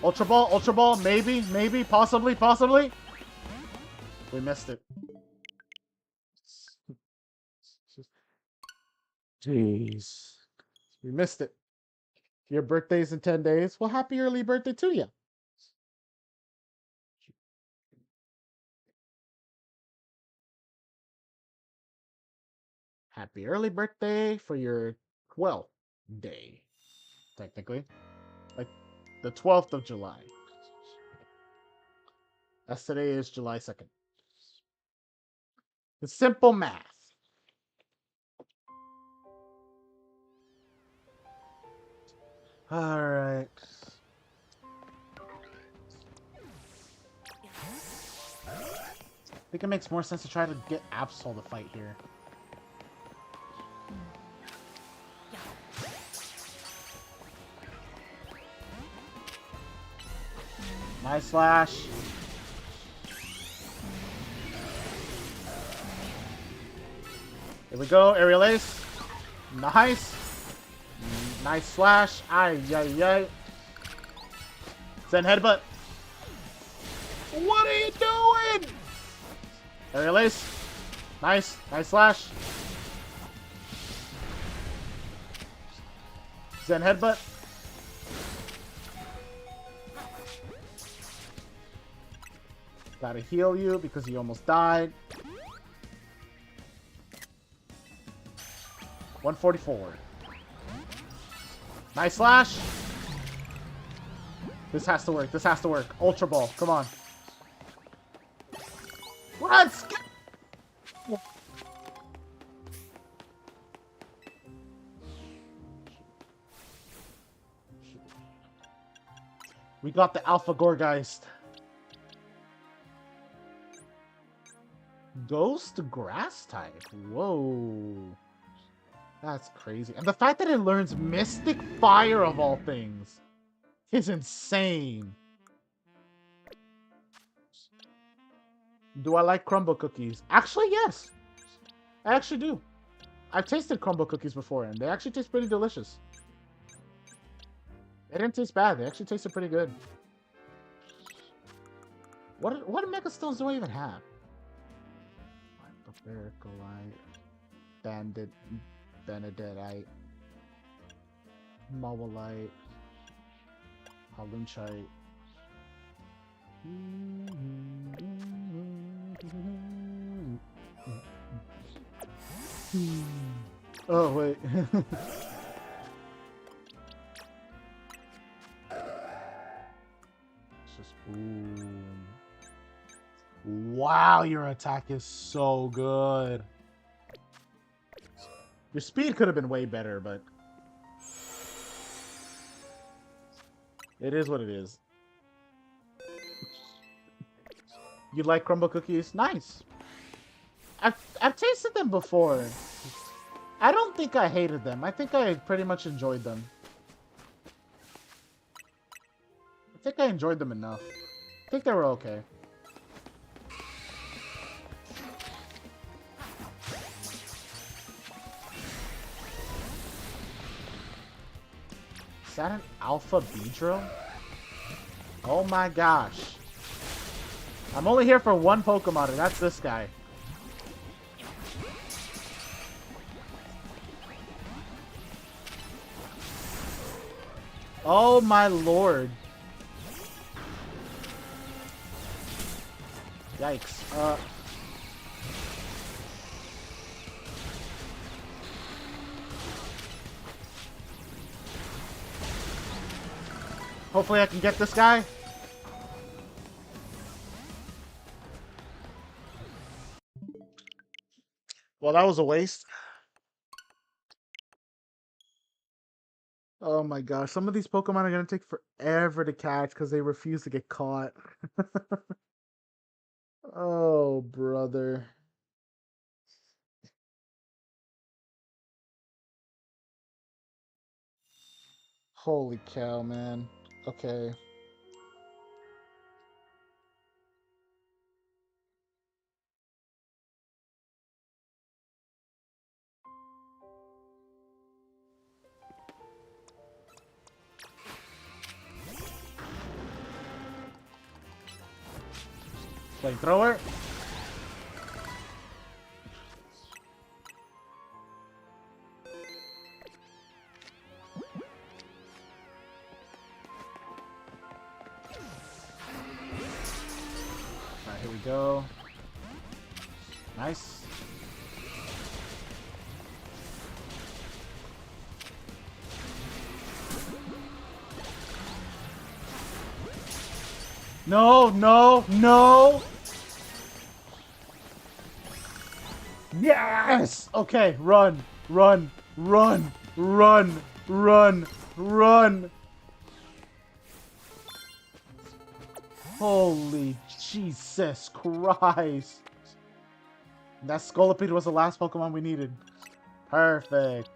Ultra Ball, maybe, possibly. We missed it. Jeez. We missed it. Your birthday's in 10 days. Well, happy early birthday to you. Happy early birthday for your 12th day, technically. Like the 12th of July. As today is July 2nd. It's simple math. Alright. I think it makes more sense to try to get Absol to fight here. Nice slash. Here we go, aerial ace. Nice. Nice slash. Ay. Zen headbutt. What are you doing? Aerial ace. Nice. Nice slash. Zen headbutt. Gotta heal you because you almost died. 144. Nice slash. This has to work. Ultra Ball. Come on. Let's go. We got the Alpha Gorgeist. Ghost Grass type. Whoa. That's crazy. And the fact that it learns Mystic Fire of all things is insane. Do I like crumble cookies? Actually, yes. I actually do. I've tasted crumble cookies before, and they actually taste pretty delicious. They didn't taste bad. They actually tasted pretty good. What Mega Stones do I even have? Barbaracle, Benedictite, Mawile, Halunchite. Oh, wait. It's just, ooh. Wow, your attack is so good. Your speed could have been way better, but it is what it is. You like crumble cookies? Nice. I've tasted them before. I don't think I hated them. I think I pretty much enjoyed them. I think I enjoyed them enough. I think they were okay. Is that an Alpha Beedrill? Oh my gosh. I'm only here for one Pokemon, and that's this guy. Oh my lord. Yikes. Hopefully I can get this guy. Well, that was a waste. Oh my gosh. Some of these Pokemon are going to take forever to catch because they refuse to get caught. Oh, brother. Holy cow, man. Okay. Flamethrower. Alright, here we go. Nice. No, no, no! Yes! Okay, run, run, run, run, run, run! Holy Jesus Christ! That Scolipede was the last Pokemon we needed. Perfect.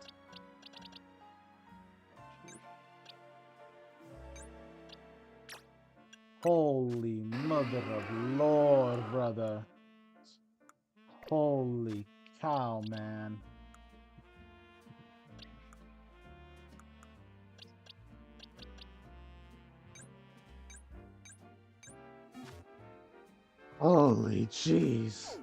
Holy mother of Lord, brother. Holy cow, man. Holy jeez.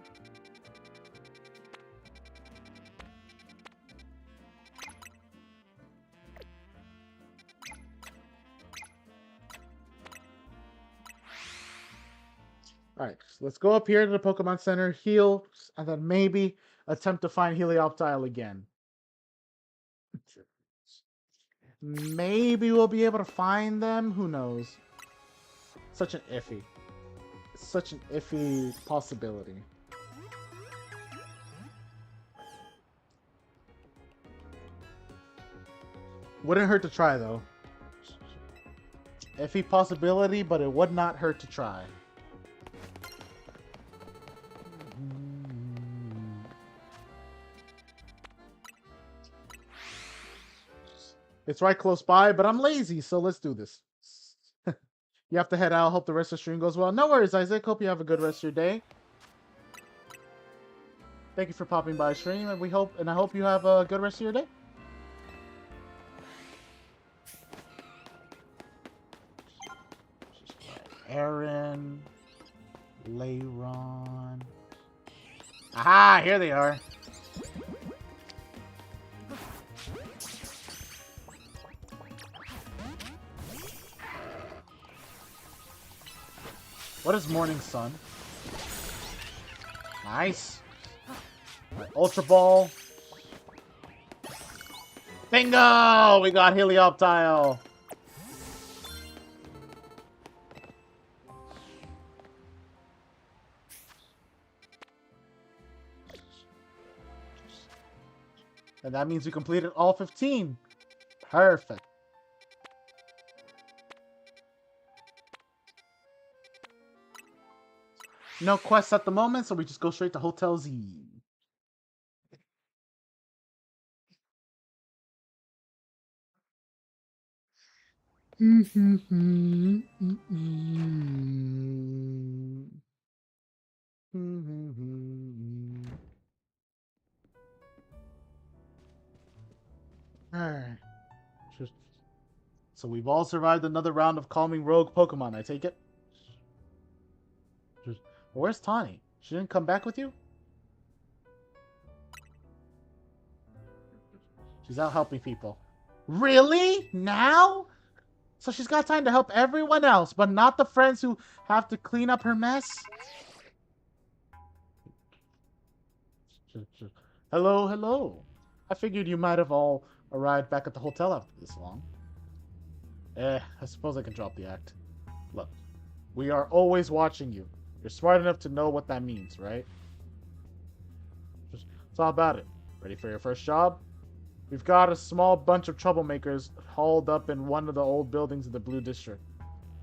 Alright, so let's go up here to the Pokemon Center, heal, and then maybe attempt to find Helioptile again. Maybe we'll be able to find them. Who knows? Such an iffy possibility. Wouldn't hurt to try, though. Iffy possibility, but it would not hurt to try. It's right close by, but I'm lazy, so let's do this. You have to head out. Hope the rest of the stream goes well. No worries, Isaac. Hope you have a good rest of your day. Thank you for popping by stream, and I hope you have a good rest of your day. Aaron, Leiron. Aha! Here they are. What is Morning Sun? Nice. Right, Ultra Ball. Bingo! We got Helioptile. And that means we completed all 15. Perfect. No quests at the moment, so we just go straight to Hotel Z. Alright. So we've all survived another round of calming rogue Pokemon, I take it? Where's Tawny? She didn't come back with you? She's out helping people. Really? Now? So she's got time to help everyone else, but not the friends who have to clean up her mess? Hello, hello. I figured you might have all arrived back at the hotel after this long. I suppose I can drop the act. Look, we are always watching you. You're smart enough to know what that means, right? It's all about it. Ready for your first job? We've got a small bunch of troublemakers hauled up in one of the old buildings of the Blue District.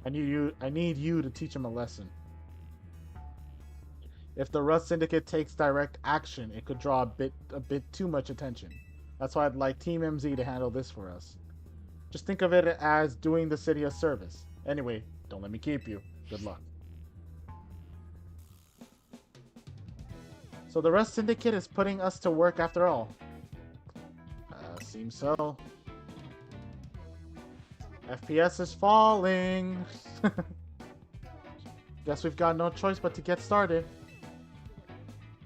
I need you to teach them a lesson. If the Rust Syndicate takes direct action, it could draw a bit too much attention. That's why I'd like Team MZ to handle this for us. Just think of it as doing the city a service. Anyway, don't let me keep you. Good luck. So the Rust Syndicate is putting us to work after all. Seems so. FPS is falling. Guess we've got no choice but to get started.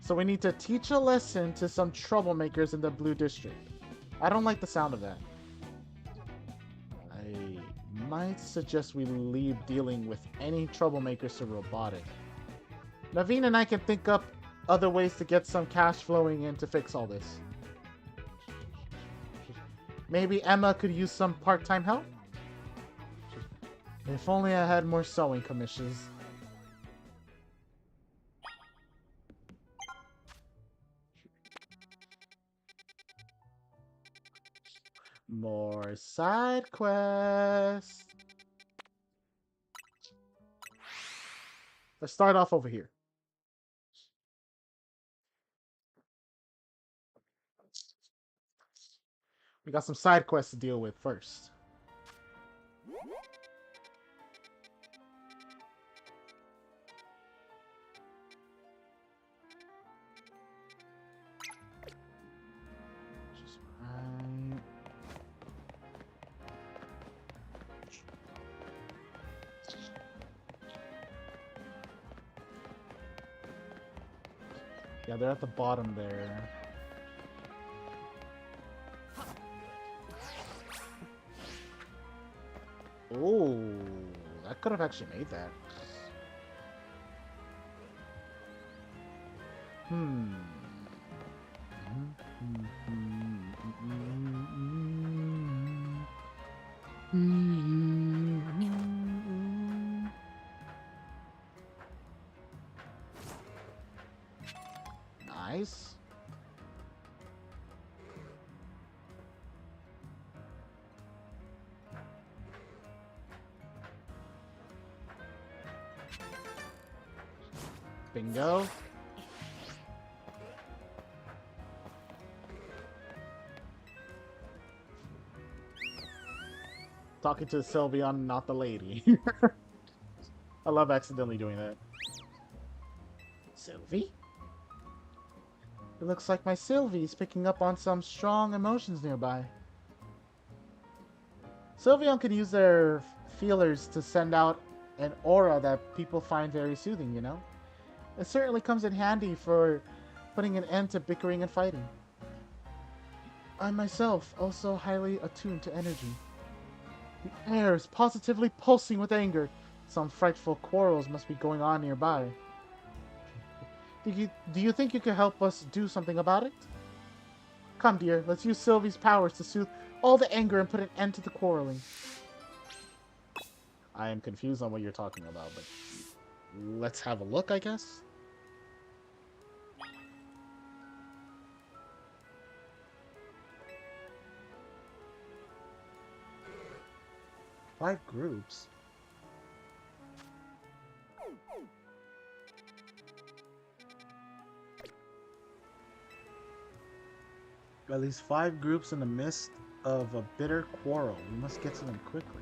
So we need to teach a lesson to some troublemakers in the Blue District. I don't like the sound of that. I might suggest we leave dealing with any troublemakers to Robotic. Naveen and I can think up other ways to get some cash flowing in to fix all this. Maybe Emma could use some part-time help? If only I had more sewing commissions. More side quests. Let's start off over here. We got some side quests to deal with first. Just right. Yeah, they're at the bottom there. Oh, that could have actually made that. Nice. Bingo. Talking to Sylveon, not the lady. I love accidentally doing that. Sylvie? It looks like my Sylvie's picking up on some strong emotions nearby. Sylveon can use their feelers to send out an aura that people find very soothing, you know? It certainly comes in handy for putting an end to bickering and fighting. I myself also highly attuned to energy. The air is positively pulsing with anger. Some frightful quarrels must be going on nearby. Do you think you could help us do something about it? Come, dear, let's use Sylvie's powers to soothe all the anger and put an end to the quarreling. I am confused on what you're talking about, but let's have a look, I guess. Five groups? At least 5 groups in the midst of a bitter quarrel. We must get to them quickly.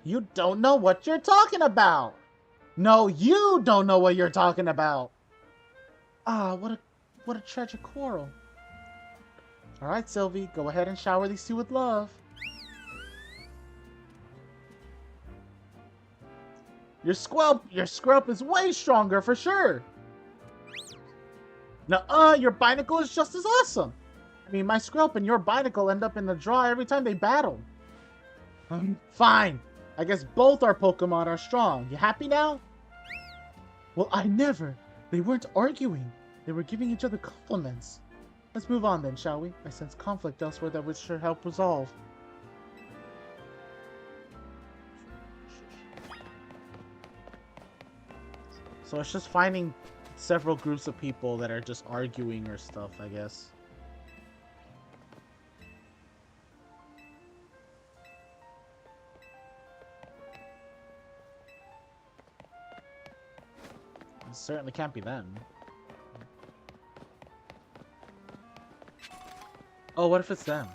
You don't know what you're talking about! No, you don't know what you're talking about! Ah, what a tragic quarrel. Alright, Sylvie, go ahead and shower these two with love. Your scrub is way stronger for sure. Nuh-uh, your Binacle is just as awesome. I mean, my Skrelp and your Binacle end up in the draw every time they battle. Fine. I guess both our Pokemon are strong. You happy now? Well, I never. They weren't arguing. They were giving each other compliments. Let's move on then, shall we? I sense conflict elsewhere that would sure help resolve. So it's just finding several groups of people that are just arguing or stuff, I guess. certainly can't be them. Oh, what if it's them?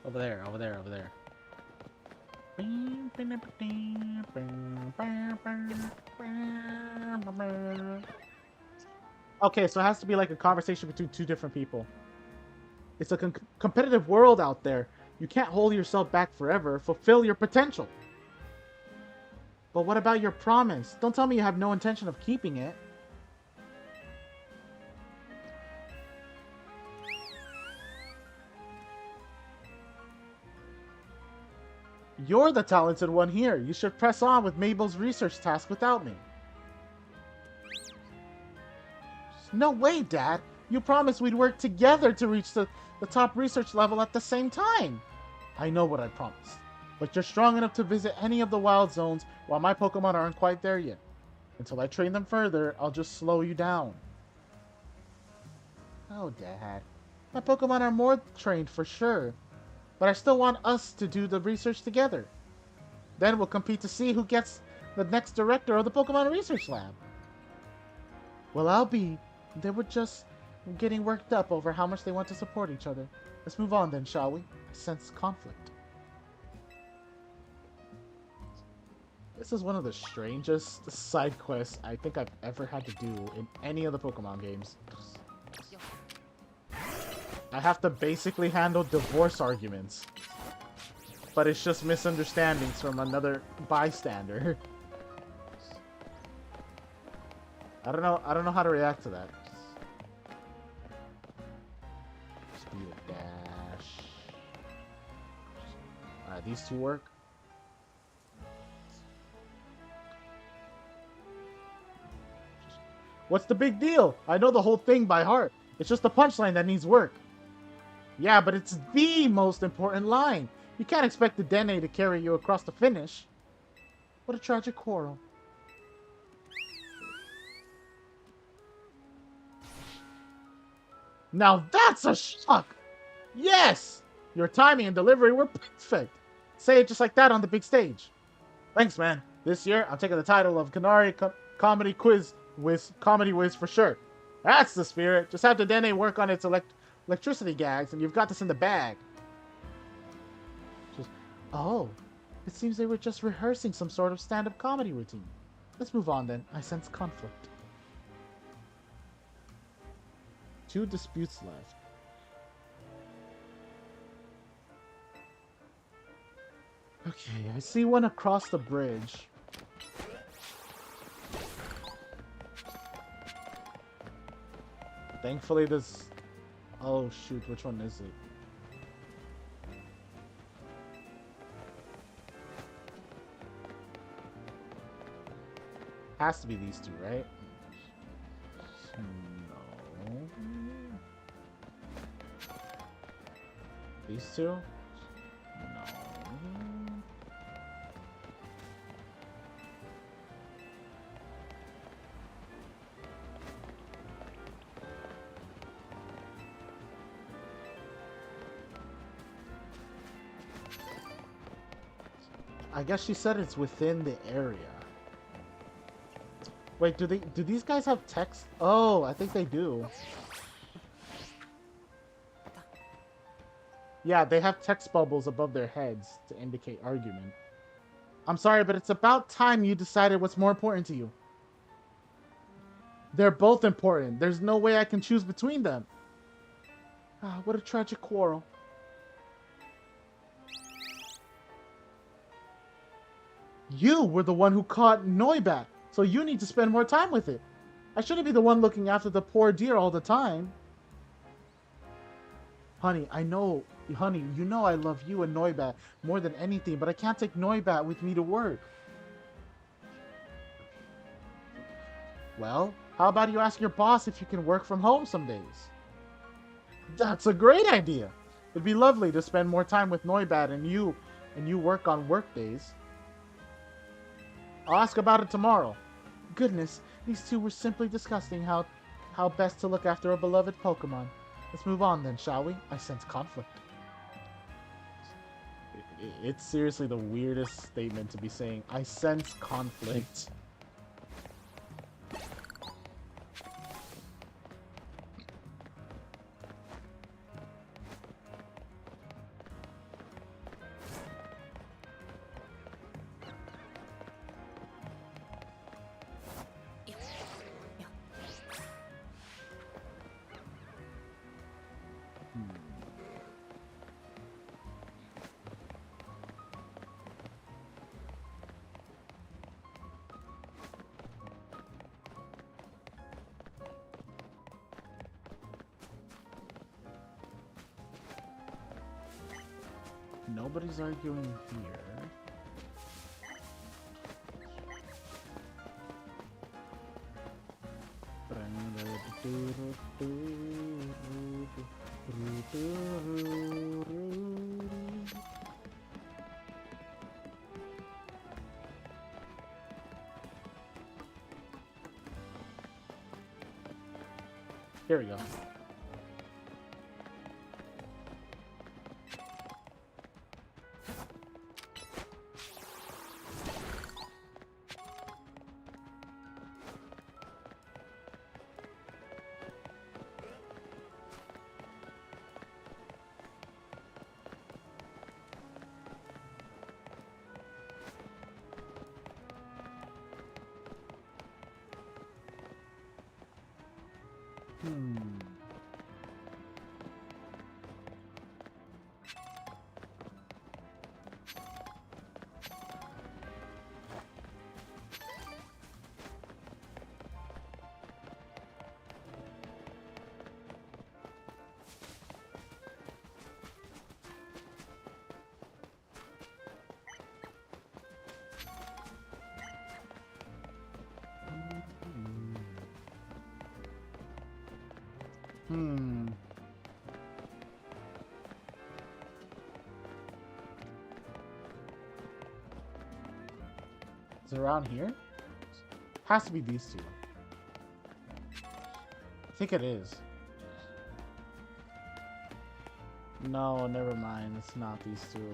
Over there, over there, over there. Okay, so it has to be like a conversation between two different people. It's a competitive world out there. You can't hold yourself back forever. Fulfill your potential. But what about your promise? Don't tell me you have no intention of keeping it. You're the talented one here. You should press on with Mabel's research task without me. No way, Dad. You promised we'd work together to reach the top research level at the same time. I know what I promised. But you're strong enough to visit any of the wild zones while my Pokemon aren't quite there yet. Until I train them further, I'll just slow you down. Oh, Dad. My Pokemon are more trained for sure. But I still want us to do the research together. Then we'll compete to see who gets the next director of the Pokemon Research Lab. Well, I'll be. They were just getting worked up over how much they want to support each other. Let's move on then, shall we? I sense conflict. This is one of the strangest side quests I think I've ever had to do in any of the Pokemon games. I have to basically handle divorce arguments. But it's just misunderstandings from another bystander. I don't know how to react to that. Speed dash. Alright, these two work. What's the big deal? I know the whole thing by heart. It's just the punchline that needs work. Yeah, but it's the most important line. You can't expect the Dene to carry you across the finish. What a tragic quarrel. Now that's a shock! Yes! Your timing and delivery were perfect. Say it just like that on the big stage. Thanks, man. This year, I'm taking the title of Canary Comedy Whiz for sure. That's the spirit. Just have the Dene work on its electricity gags, and you've got this in the bag. Oh, it seems they were just rehearsing some sort of stand-up comedy routine. Let's move on then. I sense conflict. 2 disputes left. Okay, I see one across the bridge. Thankfully this... Oh shoot, which one is it? Has to be these two, right? No. These two? No. I guess she said it's within the area. Wait, do these guys have text? Oh, I think they do. Yeah, they have text bubbles above their heads to indicate argument. I'm sorry, but it's about time you decided what's more important to you. They're both important. There's no way I can choose between them. Ah, what a tragic quarrel. You were the one who caught Noibat, so you need to spend more time with it. I shouldn't be the one looking after the poor deer all the time. Honey, you know I love you and Noibat more than anything, but I can't take Noibat with me to work. Well, how about you ask your boss if you can work from home some days? That's a great idea. It'd be lovely to spend more time with Noibat and you work on work days. I'll ask about it tomorrow. Goodness, these two were simply discussing how best to look after a beloved Pokemon. Let's move on then, shall we? I sense conflict. It's seriously the weirdest statement to be saying. I sense conflict. Nobody's arguing here. Here we go. Is it around here? Has to be these two. I think it is. No, never mind. It's not these two.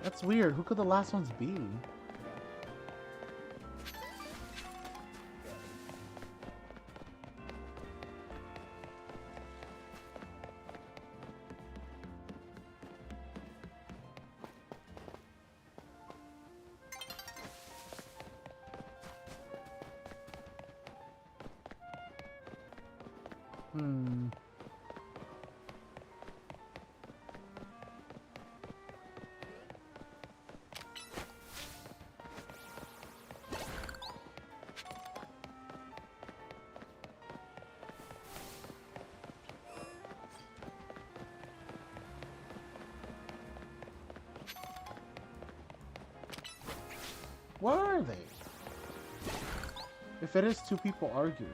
That's weird. Who could the last ones be? Where are they? If it is two people arguing.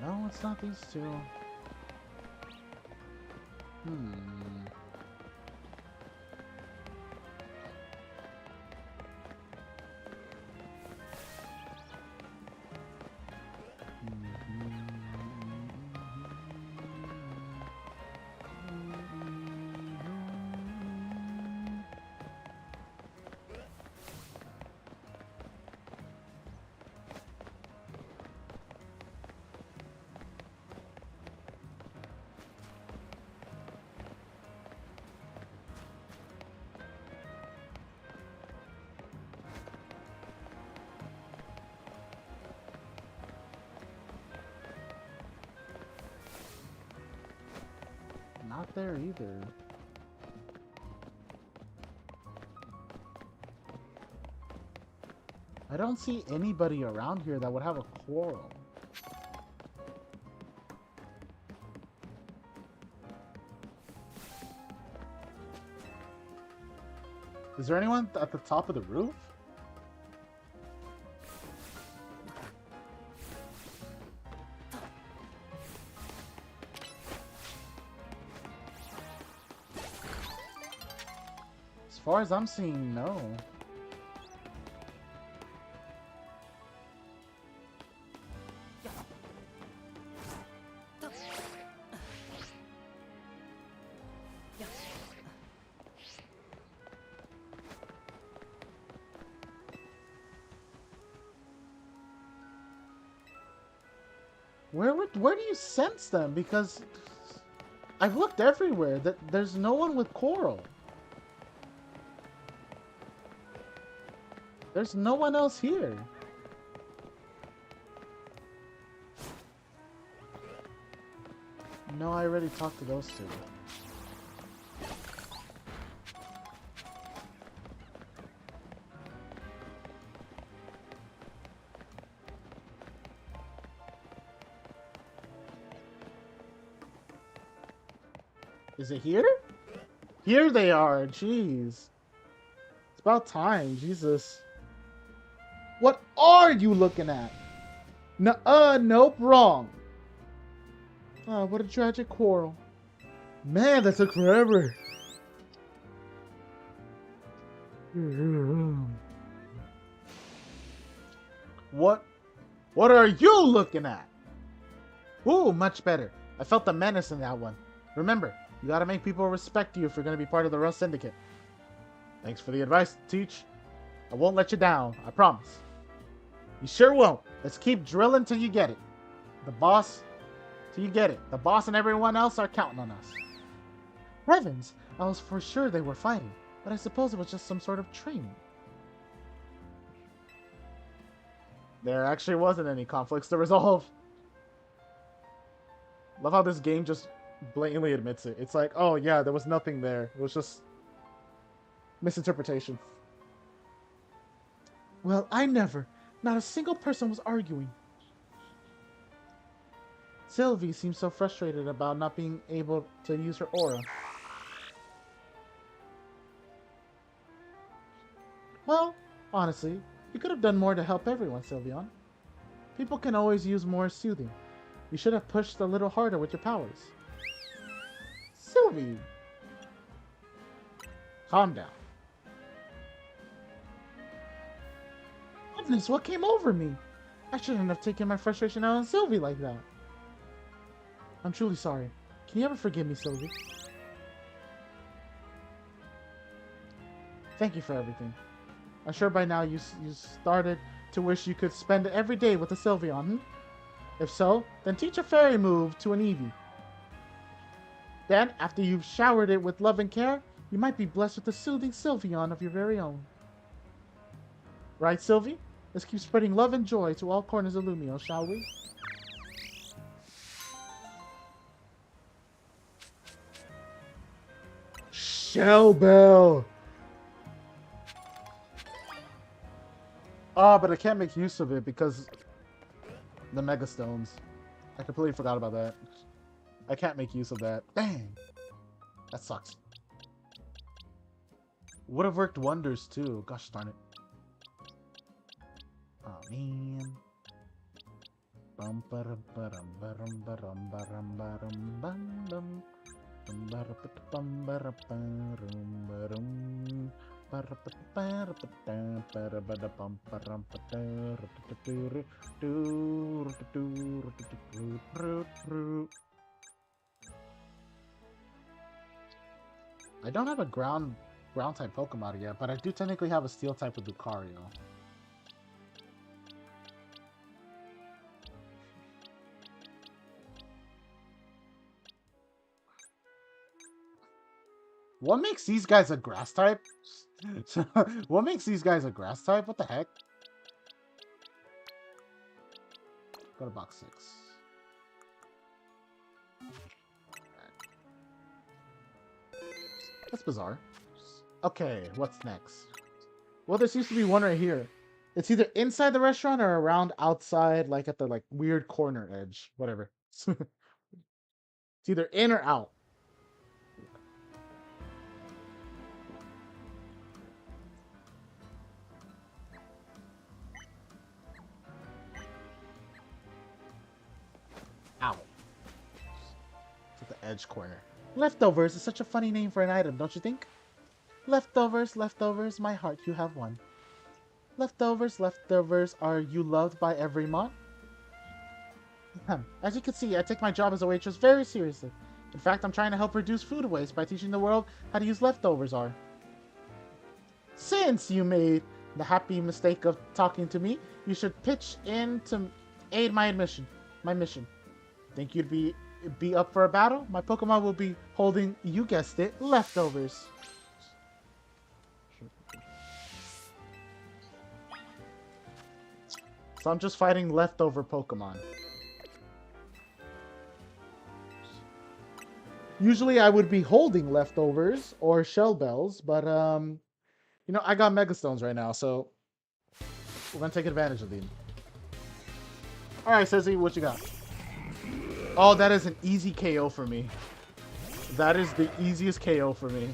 No, it's not these two. Not there either. I don't see anybody around here that would have a quarrel. Is there anyone at the top of the roof? As far as I'm seeing, no. Where do you sense them? Because I've looked everywhere. There's no one with coral. There's no one else here. No, I already talked to those two. Is it here? Here they are. Jeez. It's about time. Jesus. What are you looking at? Nope, wrong. Oh, what a tragic quarrel. Man, that took forever. What are you looking at? Ooh, much better. I felt the menace in that one. Remember, you gotta make people respect you if you're gonna be part of the Rust Syndicate. Thanks for the advice, Teach. I won't let you down, I promise. You sure won't. Let's keep drilling till you get it. The boss and everyone else are counting on us. Heavens, I was for sure they were fighting, but I suppose it was just some sort of training. There actually wasn't any conflicts to resolve. Love how this game just blatantly admits it. It's like, oh yeah, there was nothing there. It was just misinterpretation. Well, I never. Not a single person was arguing. Sylvie seems so frustrated about not being able to use her aura. Well, honestly, you could have done more to help everyone, Sylveon. People can always use more soothing. You should have pushed a little harder with your powers. Sylvie! Calm down. Goodness, what came over me? I shouldn't have taken my frustration out on Sylvie like that. I'm truly sorry. Can you ever forgive me, Sylvie? Thank you for everything. I'm sure by now you started to wish you could spend every day with a Sylveon, If so, then teach a fairy move to an Eevee. Then, after you've showered it with love and care, you might be blessed with a soothing Sylveon of your very own. Right, Sylvie? Let's keep spreading love and joy to all corners of Lumio, shall we? Shell Bell! Ah, but I can't make use of it because the Mega Stones. I completely forgot about that. I can't make use of that. Dang! That sucks. Would have worked wonders too. Gosh darn it. Oh man. Bum ba bum barum barum barum barum bum bum. Bum ba barum barum. I don't have a ground type Pokemon yet, but I do technically have a steel type with Lucario. What makes these guys a grass type? What makes these guys a grass type? What the heck? Go to box 6. That's bizarre. Okay, what's next? Well, there seems to be one right here. It's either inside the restaurant or around outside, like at the weird corner edge. Whatever. It's either in or out. Ow. It's at the edge corner. Leftovers is such a funny name for an item, don't you think? Leftovers, leftovers, my heart you have won. Leftovers, leftovers, are you loved by every mon? As you can see, I take my job as a waitress very seriously. In fact, I'm trying to help reduce food waste by teaching the world how to use leftovers are. Since you made the happy mistake of talking to me, you should pitch in to aid my mission. Think you'd be up for a battle? My Pokemon will be holding, you guessed it, leftovers. So I'm just fighting leftover Pokemon. Usually I would be holding leftovers or shell bells, but you know, I got Mega Stones right now, so we're gonna take advantage of them. Alright, Sezzy, what you got? Oh, that is an easy KO for me. That is the easiest KO for me.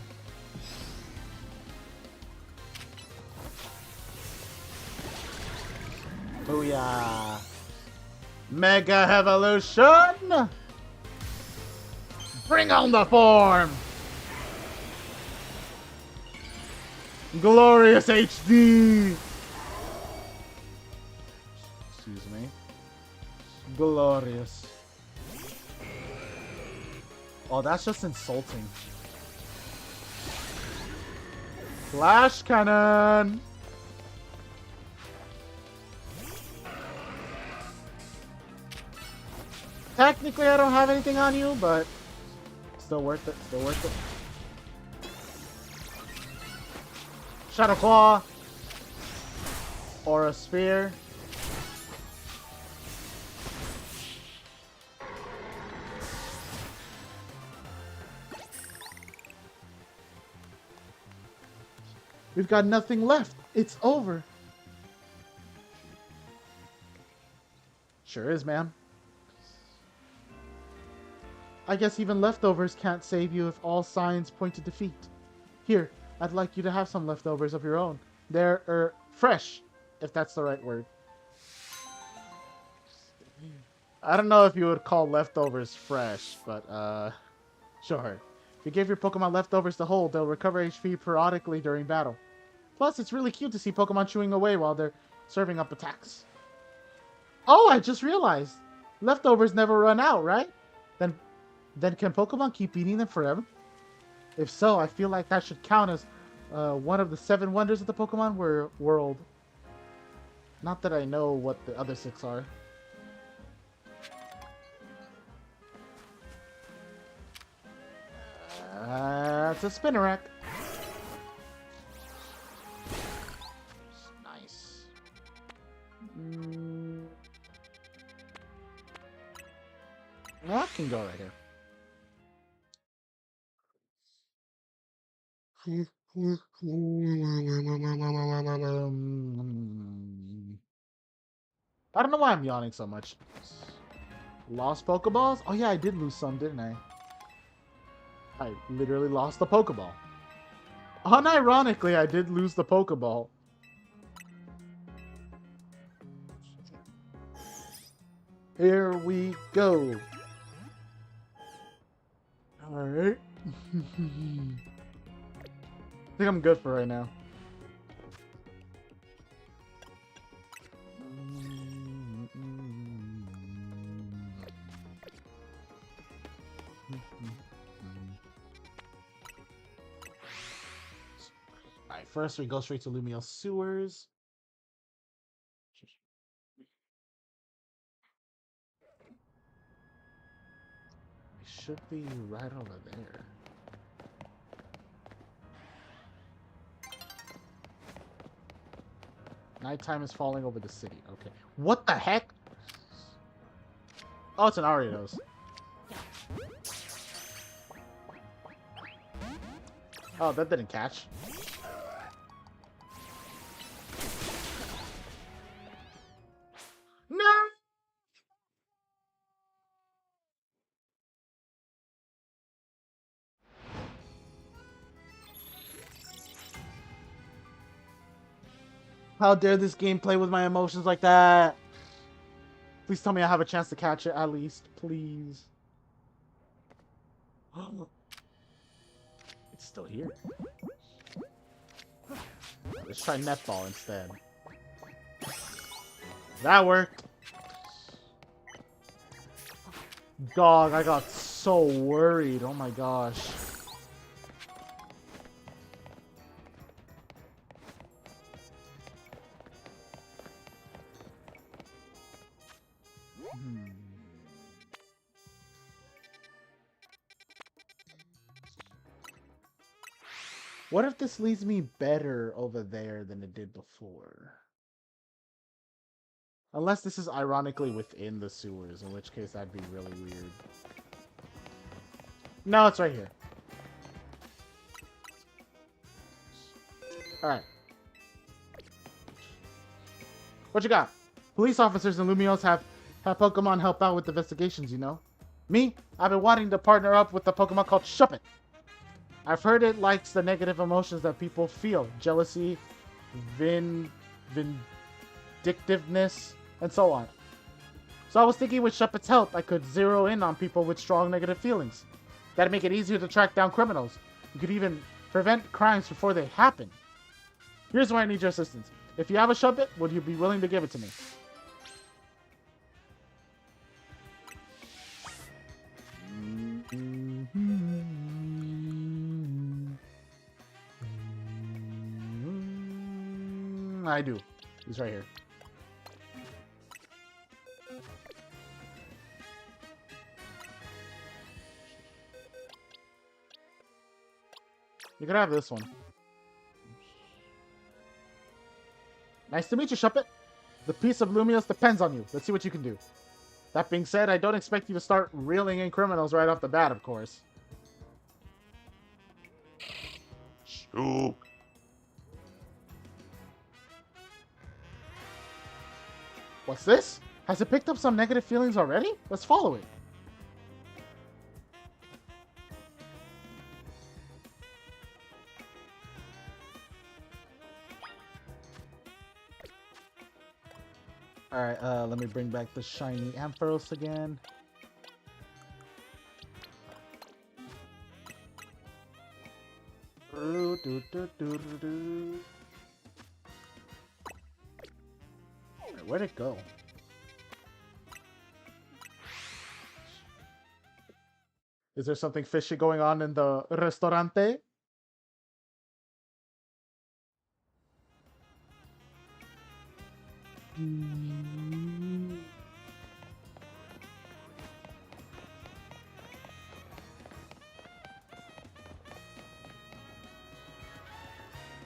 Booyah! Mega Evolution! Bring on the form! Glorious HD! Excuse me. Glorious. Oh, that's just insulting. Flash cannon! Technically, I don't have anything on you, but still worth it. Still worth it. Shadow Claw. Aura Sphere. We've got nothing left. It's over. Sure is, ma'am. I guess even leftovers can't save you if all signs point to defeat. Here, I'd like you to have some leftovers of your own. They're, fresh, if that's the right word. I don't know if you would call leftovers fresh, but, sure. If you give your Pokemon leftovers to hold, they'll recover HP periodically during battle. Plus, it's really cute to see Pokemon chewing away while they're serving up attacks. Oh, I just realized! Leftovers never run out, right? Then can Pokemon keep eating them forever? If so, I feel like that should count as one of the 7 wonders of the Pokemon world. Not that I know what the other 6 are. It's a Spinarak. Nice. That can go right here. I don't know why I'm yawning so much. Lost Pokeballs? Oh yeah, I did lose some, didn't I? I literally lost the Pokeball. Unironically, I did lose the Pokeball. Here we go. Alright. I think I'm good for right now. Alright, first we go straight to Lumiose Sewers. It should be right over there. Nighttime is falling over the city. Okay. What the heck? Oh, it's an Ariados. Oh, that didn't catch. No! How dare this game play with my emotions like that? Please tell me I have a chance to catch it at least. Please. It's still here. Let's try Netball instead. That worked. Dog, I got so worried. Oh my gosh. What if this leads me better over there than it did before? Unless this is ironically within the sewers, in which case that'd be really weird. No, it's right here. Alright. What you got? Police officers in Lumiose have Pokemon help out with investigations, you know? Me, I've been wanting to partner up with the Pokemon called Shuppet. I've heard it likes the negative emotions that people feel. Jealousy, vindictiveness, and so on. So I was thinking with Shuppet's help, I could zero in on people with strong negative feelings. That'd make it easier to track down criminals. You could even prevent crimes before they happen. Here's why I need your assistance. If you have a Shuppet, would you be willing to give it to me? I do. He's right here. You can have this one. Nice to meet you, Shuppet. The peace of Lumios depends on you. Let's see what you can do. That being said, I don't expect you to start reeling in criminals right off the bat, of course. Shoot. What's this? Has it picked up some negative feelings already? Let's follow it. Alright, let me bring back the shiny Ampharos again. Where'd it go? Is there something fishy going on in the restaurante?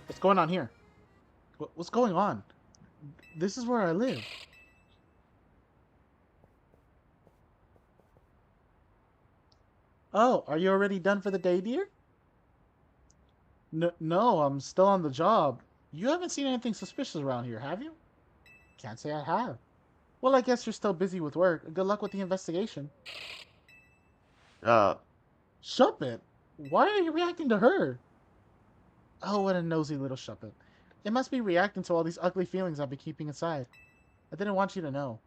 What's going on here? What's going on? This is where I live. Oh, are you already done for the day, dear? No, I'm still on the job. You haven't seen anything suspicious around here, have you? Can't say I have. Well, I guess you're still busy with work. Good luck with the investigation. Shuppet? Why are you reacting to her? Oh, what a nosy little Shuppet. It must be reacting to all these ugly feelings I've been keeping inside. I didn't want you to know.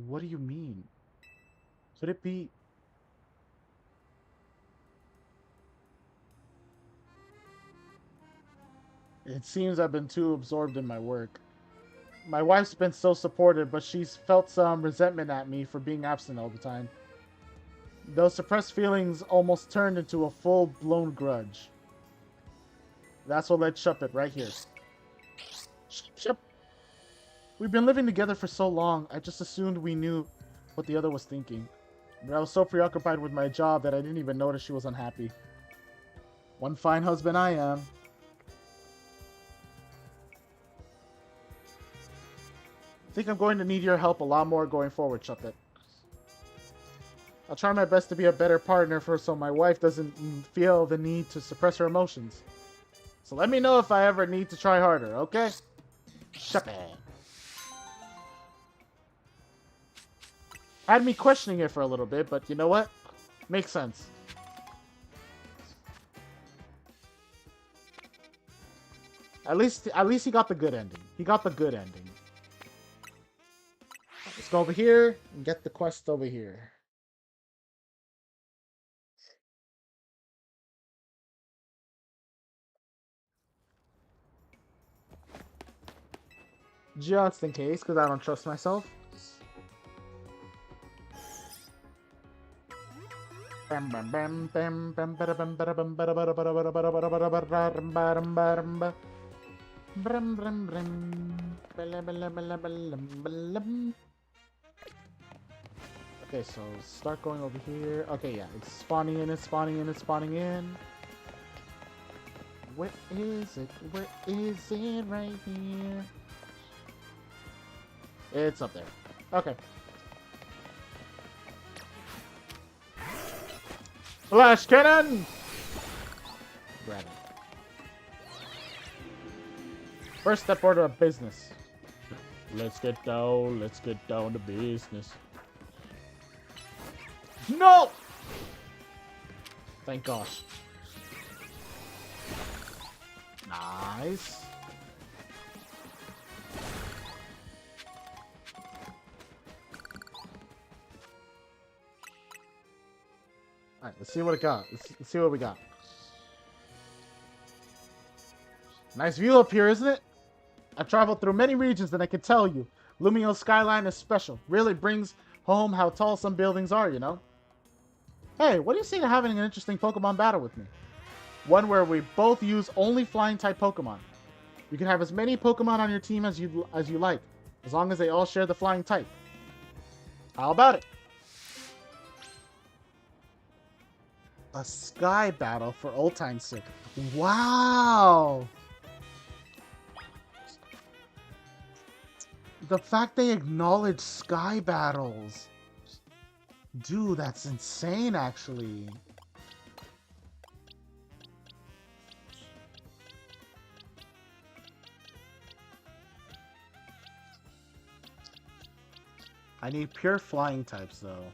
What do you mean? Could it be... It seems I've been too absorbed in my work. My wife's been so supportive, but she's felt some resentment at me for being absent all the time. Those suppressed feelings almost turned into a full-blown grudge. That's what led Shuppet right here. Shup. We've been living together for so long, I just assumed we knew what the other was thinking. But I was so preoccupied with my job that I didn't even notice she was unhappy. One fine husband I am. I think I'm going to need your help a lot more going forward, Shuppet. I'll try my best to be a better partner so my wife doesn't feel the need to suppress her emotions. So let me know if I ever need to try harder, okay? Shuppet. Had me questioning it for a little bit, but you know what? Makes sense. At least he got the good ending. He got the good ending. Let's go over here and get the quest over here. Just in case, because I don't trust myself. Okay, so start going over here. Okay, yeah, it's spawning in, it's spawning in, it's spawning in. Where is it? Where is it? Right here. It's up there. Okay. Flash cannon! Grab it. First step order of business. Let's get down to business. No! Thank gosh. Nice. Alright, let's see what it got. Let's see what we got. Nice view up here, isn't it? I've traveled through many regions and I can tell you, Lumio's skyline is special. Really brings home how tall some buildings are, you know? Hey, what do you say to having an interesting Pokemon battle with me? One where we both use only flying type Pokemon. You can have as many Pokemon on your team as you like, as long as they all share the flying type. How about it? A sky battle for old time's sake. Wow! The fact they acknowledge sky battles. Dude, that's insane, actually. I need pure flying types, though.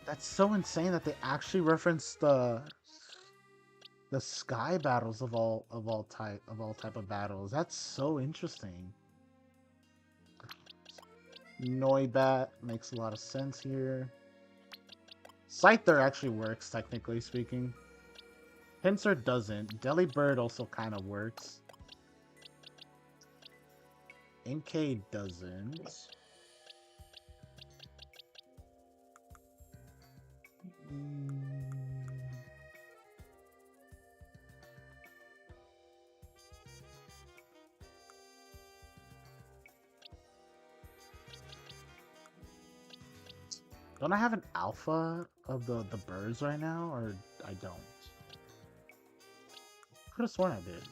That's so insane that they actually reference the sky battles of all type of battles. That's so interesting. Noibat makes a lot of sense here. Scyther actually works, technically speaking. Pinsir doesn't. Delibird also kind of works. Inkay doesn't. Don't I have an alpha of the birds right now, or I don't? Could have sworn I did.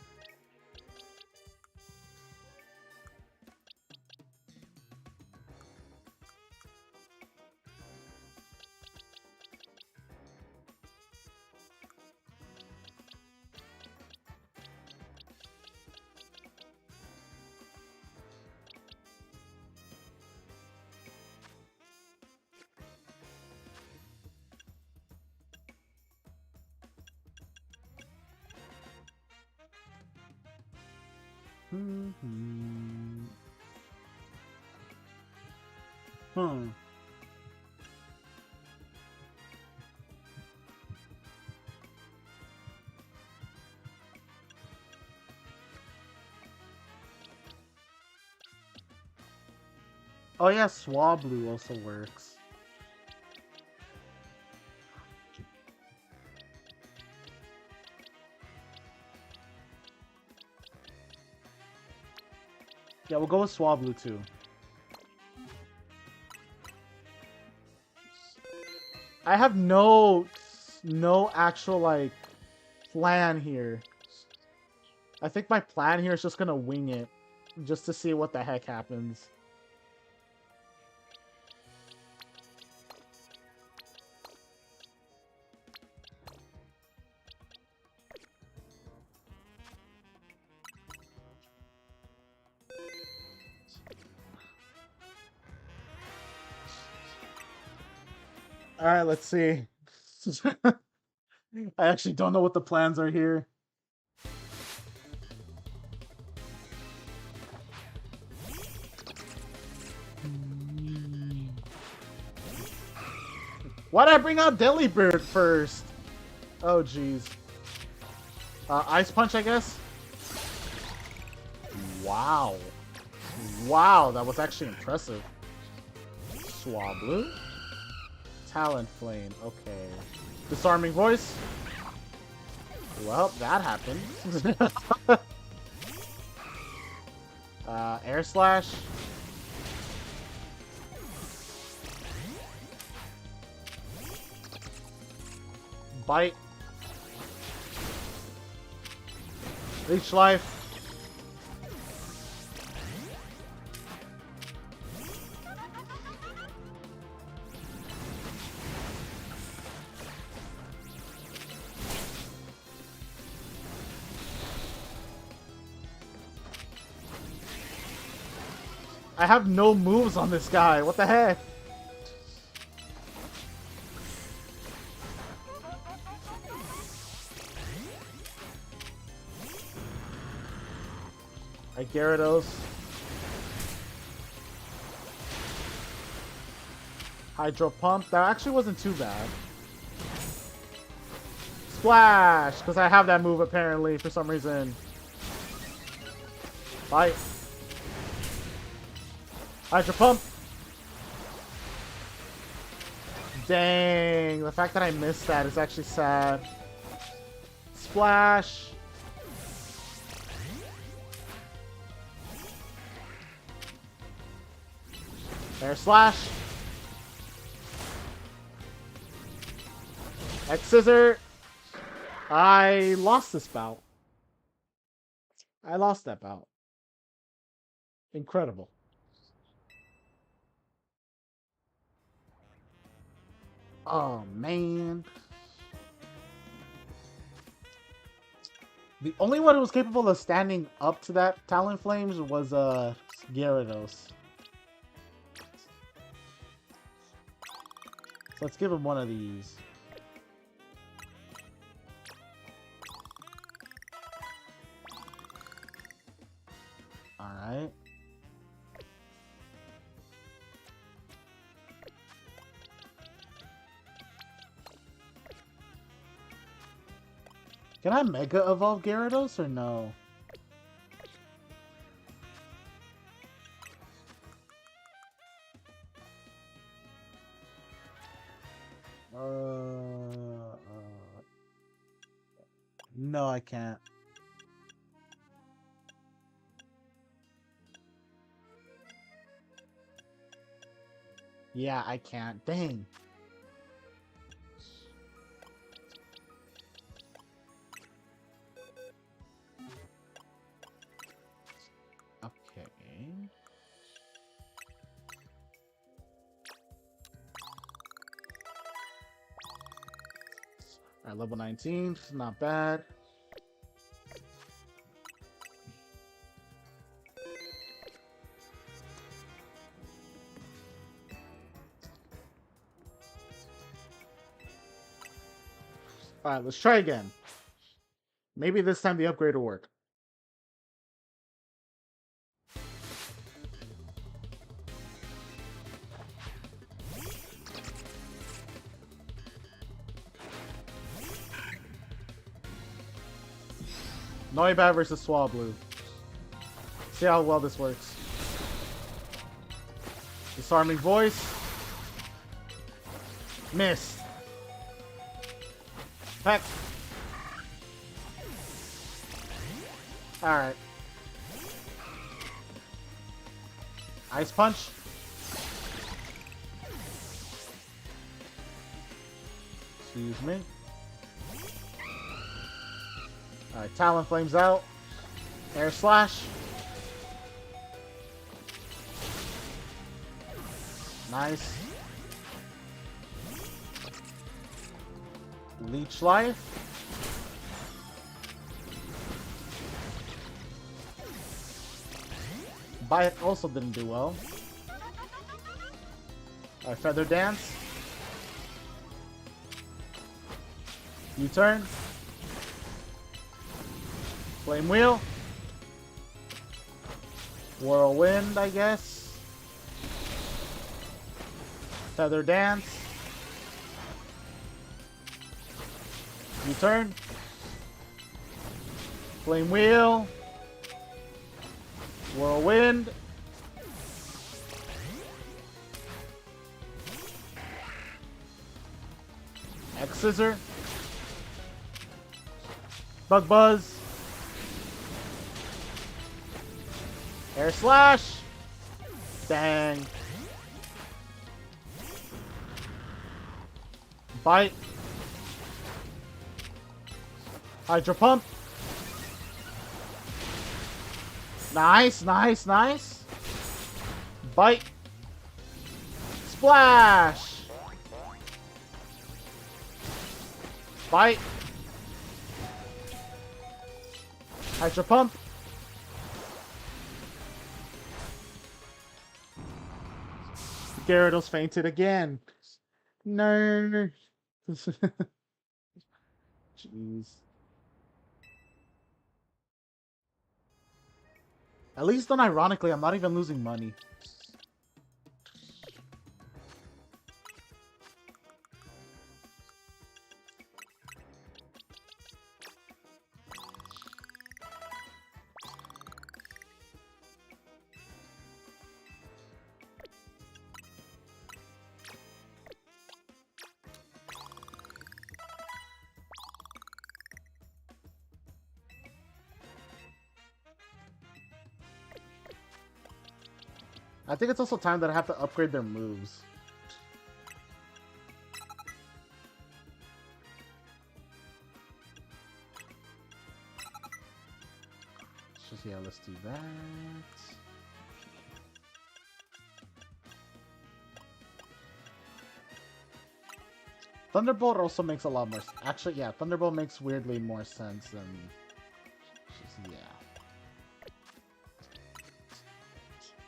Oh yeah, Swablu also works. Yeah, we'll go with Swablu too. I have no actual like plan here. I think my plan here is just gonna wing it, just to see what the heck happens. Alright, let's see. I actually don't know what the plans are here. Why'd I bring out Delibird first? Oh, jeez. Ice Punch, I guess? Wow. Wow, that was actually impressive. Swablu? Talonflame, okay. Disarming Voice? Well, that happened. Air Slash? Bite. Leech Life. I have no moves on this guy. What the heck? Alright, Gyarados. Hydro Pump. That actually wasn't too bad. Splash! Because I have that move apparently for some reason. Bite. Hydro Pump. Dang. The fact that I missed that is actually sad. Splash. Air Slash. X Scissor. I lost this bout. I lost that bout. Incredible. Oh, man. The only one who was capable of standing up to that Talonflames was Gyarados. So let's give him one of these. Alright. Can I Mega Evolve Gyarados or no? No, I can't. Yeah, I can't. Dang. Okay. Alright, level 19. Not bad. Alright, let's try again. Maybe this time the upgrade will work. Noibat versus Swablu. See how well this works. Disarming Voice. Miss. Heck. Alright. Ice Punch. Excuse me. Alright, Talonflame's out. Air Slash. Nice. Leech Life. Bite also didn't do well. Alright, Feather Dance. U-turn. Flame Wheel. Whirlwind, I guess. Feather Dance. U-turn. Flame Wheel. Whirlwind. X Scissor. Bug Buzz. Air Slash. Dang. Bite. Hydro Pump. Nice, nice, nice. Bite. Splash. Bite. Hydro Pump. Gyarados fainted again. No. Jeez. At least unironically, I'm not even losing money. I think it's also time that I have to upgrade their moves. Yeah, let's do that. Thunderbolt also makes a lot more sense. Actually, yeah, Thunderbolt makes weirdly more sense than... yeah.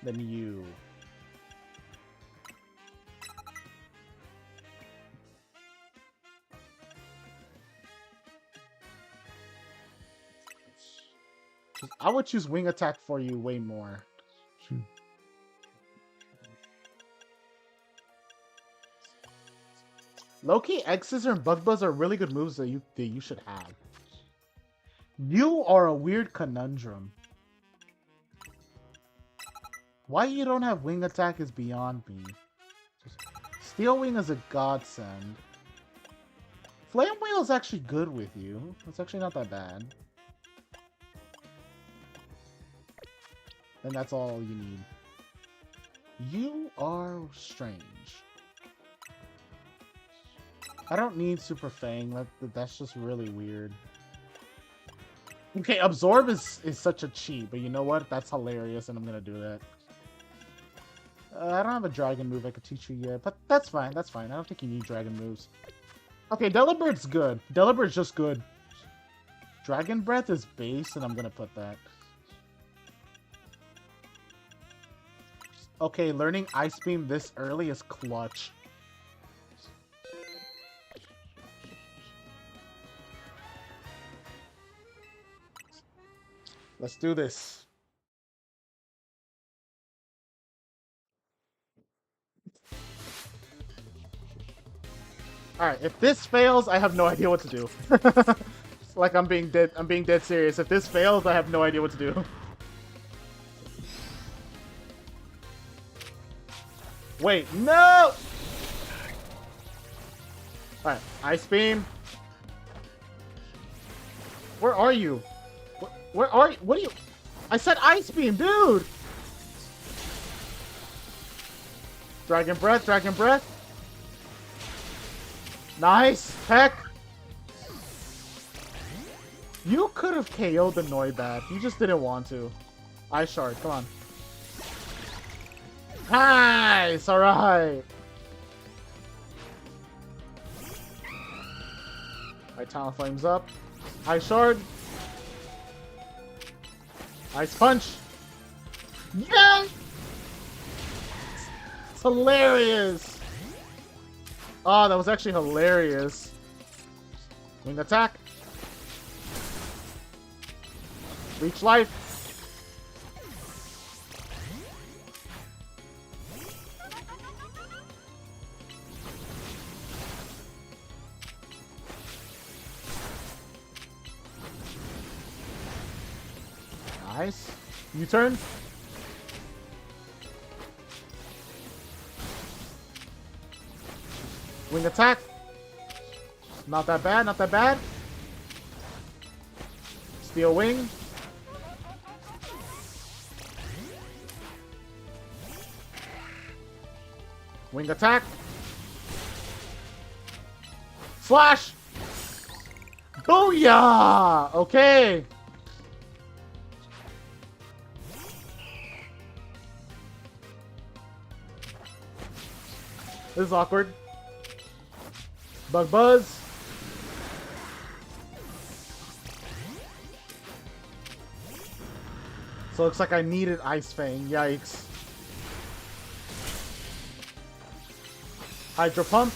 Than you. I would choose Wing Attack for you way more. Low-key, Egg Scissor and Bug Buzz are really good moves that you should have. You are a weird conundrum. Why you don't have Wing Attack is beyond me. Steel Wing is a godsend. Flame Wheel is actually good with you. It's actually not that bad. And that's all you need. You are strange. I don't need Super Fang. That's just really weird. Okay, Absorb is such a cheat, but you know what? That's hilarious, and I'm gonna do that. I don't have a dragon move I could teach you yet, but that's fine. That's fine. I don't think you need dragon moves. Okay, Delibird's good. Delibird's just good. Dragon Breath is base, and I'm gonna put that. Okay, learning Ice Beam this early is clutch. Let's do this. Alright, if this fails, I have no idea what to do. Like I'm being dead serious. If this fails, I have no idea what to do. Wait, no! Alright, Ice Beam. Where are you? Where are you? What are you? I said Ice Beam, dude! Dragon Breath, Dragon Breath. Nice! Heck! You could have KO'd the Noibat. You just didn't want to. Ice Shard, come on. Nice! Alright! Alright, Talon Flames up. Ice Shard. Ice Punch. Yeah! It's hilarious! Oh, that was actually hilarious. Wing Attack. Leech Life. Nice. U-turn. Wing Attack. Not that bad, not that bad. Steel Wing. Wing Attack. Slash. Booyah! Okay. This is awkward. Bug Buzz. So it looks like I needed Ice Fang. Yikes. Hydro Pump.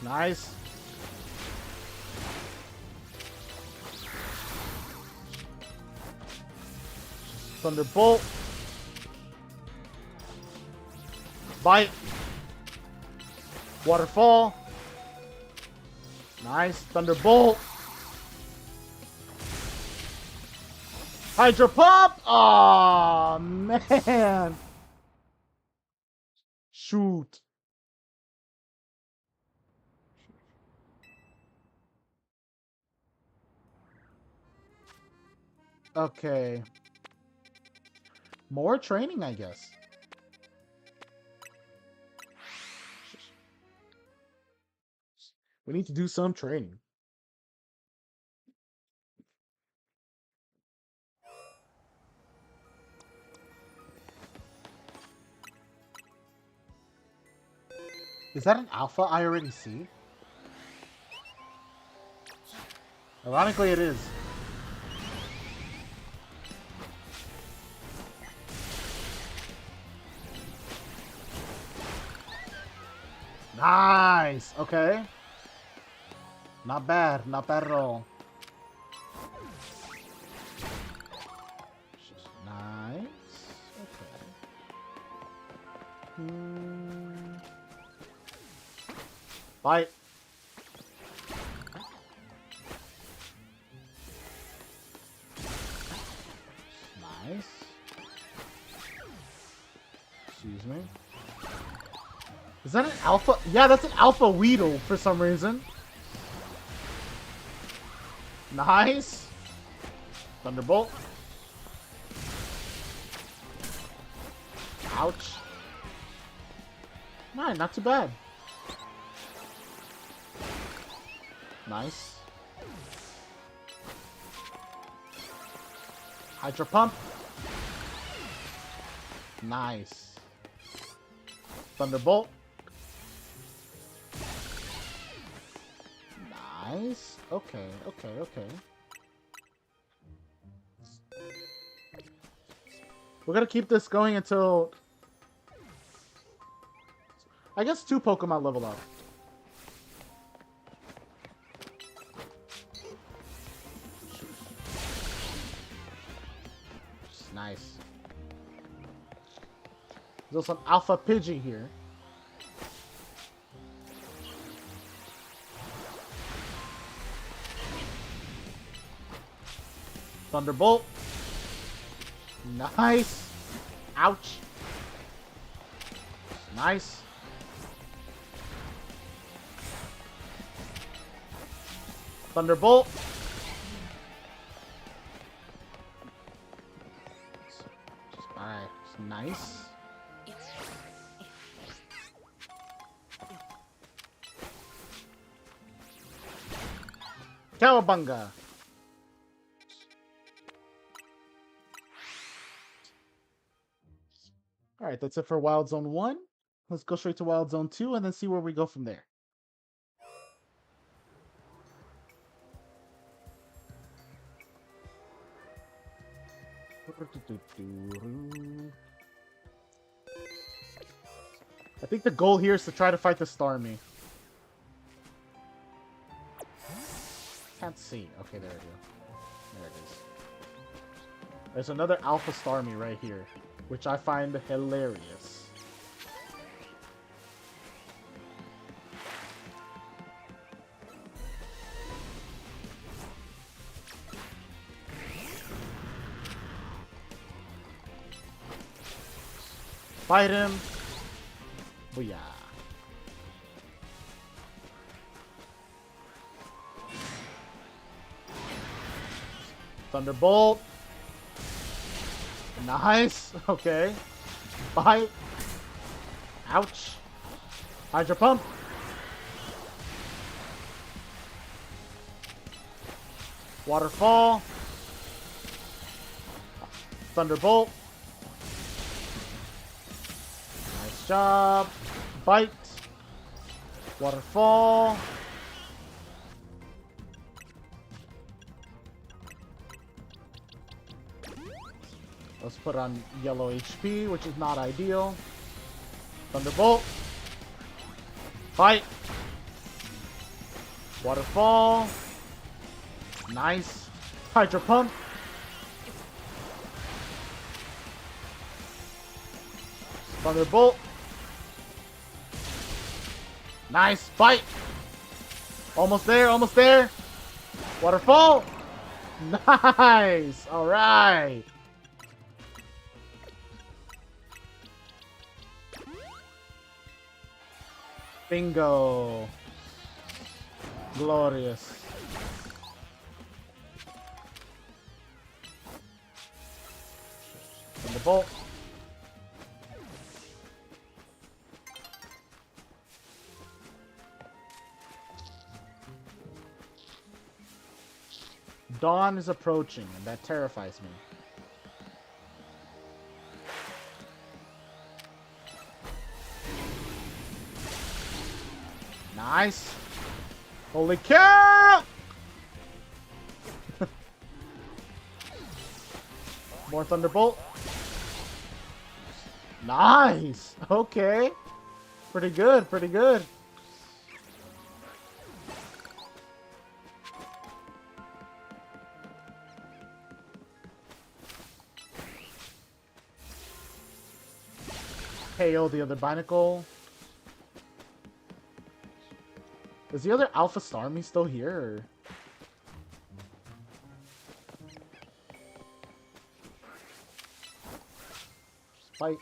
Nice. Thunderbolt. Bite. Waterfall. Nice. Thunderbolt. Hydro Pump. Oh man. Shoot. Okay. More training, I guess. We need to do some training. Is that an alpha I already see? Ironically, it is. Nice. Okay. Not bad. Not bad at all. Nice. Okay. Bite. Nice. Excuse me. Is that an alpha? Yeah, that's an alpha Weedle for some reason. Nice. Thunderbolt. Ouch. Alright, not too bad. Nice. Hydro Pump. Nice. Thunderbolt. Nice. Okay, okay, okay. We're gonna keep this going until... I guess 2 Pokemon level up. Nice. There's also an Alpha Pidgey here. Thunderbolt. Nice. Ouch. Nice. Thunderbolt. Alright, nice. Cowabunga. Alright, that's it for Wild Zone 1. Let's go straight to Wild Zone 2 and then see where we go from there. I think the goal here is to try to fight the Starmie. Can't see. Okay, there we go. There it is. There's another Alpha Starmie right here, which I find hilarious. Fight him! Booyah! Thunderbolt! Nice! Okay. Bite! Ouch! Hydro Pump! Waterfall! Thunderbolt! Nice job! Bite! Waterfall! Let's put on yellow HP, which is not ideal. Thunderbolt. Fight. Waterfall. Nice. Hydro Pump. Thunderbolt. Nice. Fight. Almost there. Almost there. Waterfall. Nice. All right. Bingo. Glorious. Thunderbolt. Dawn is approaching, and that terrifies me. Nice. Holy cow! More Thunderbolt. Nice. Okay. Pretty good. Pretty good. KO the other Binacle. Is the other Alpha Starmie still here? Or? Fight.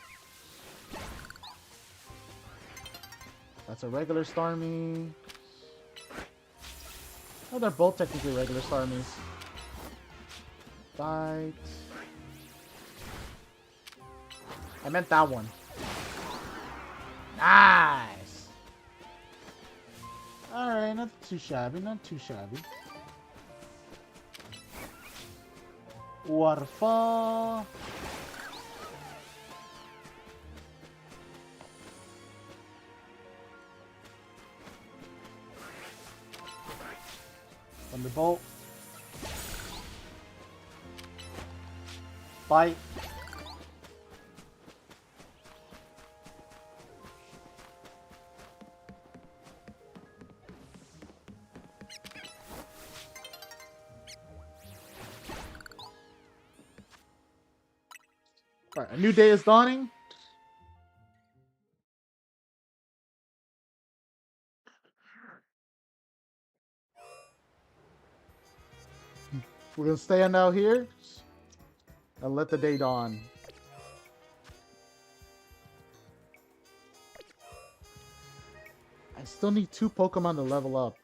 That's a regular Starmie. Oh, they're both technically regular Starmies. Fight. I meant that one. Nice! Alright, not too shabby, not too shabby. Waterfall. Thunderbolt. Fight. Alright, a new day is dawning. We're gonna stand out here and let the day dawn. I still need 2 Pokemon to level up.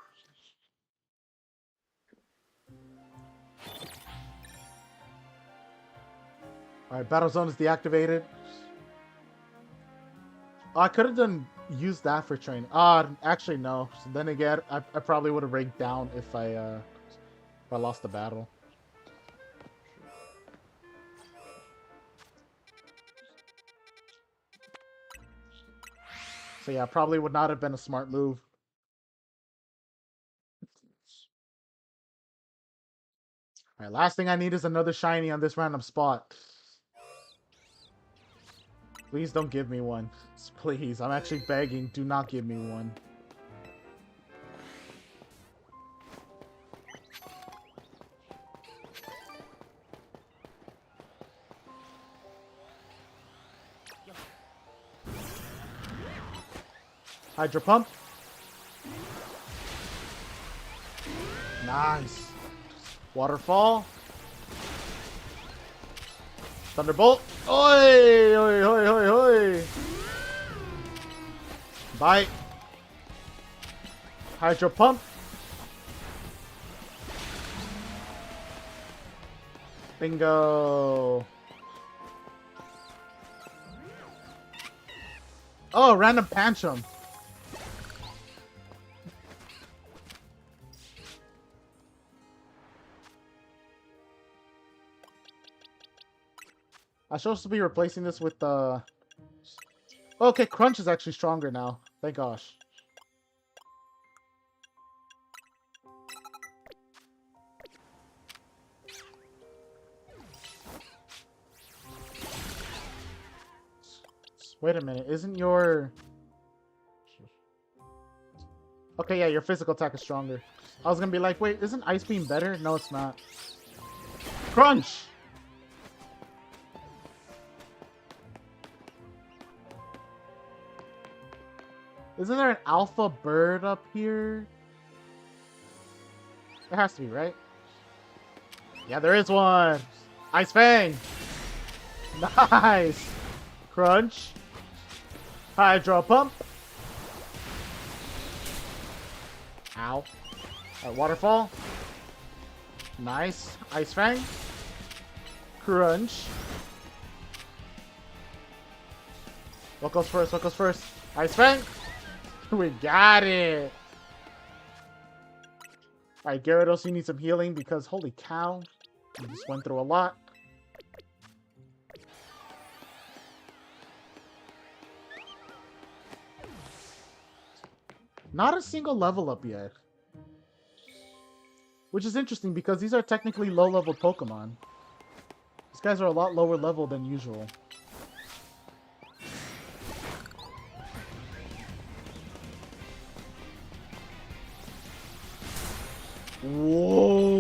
Alright, Battle Zone is deactivated. Oh, I could have used that for training. Actually no. So then again, I probably would have ranked down if I lost the battle. So yeah, probably would not have been a smart move. Alright, last thing I need is another shiny on this random spot. Please don't give me one. Please, I'm actually begging. Do not give me one. Hydro Pump. Nice. Waterfall. Thunderbolt. Oi! Oi, oi, oi, oi! Bite. Hydro Pump. Bingo. Oh, random Pancham. I'm supposed to be replacing this with the... Okay, Crunch is actually stronger now. Thank gosh. Wait a minute. Isn't your... Okay, yeah, your physical attack is stronger. I was gonna be like, wait, isn't Ice Beam better? No, it's not. Crunch! Isn't there an alpha bird up here? There has to be, right? Yeah, there is one! Ice Fang! Nice! Crunch! Hydro Pump! Ow. Alright, Waterfall. Nice. Ice Fang. Crunch. What goes first? What goes first? Ice Fang. We got it. Alright, Gyarados, you need some healing because holy cow. You just went through a lot. Not a single level up yet. Which is interesting because these are technically low-level Pokemon. These guys are a lot lower level than usual. What?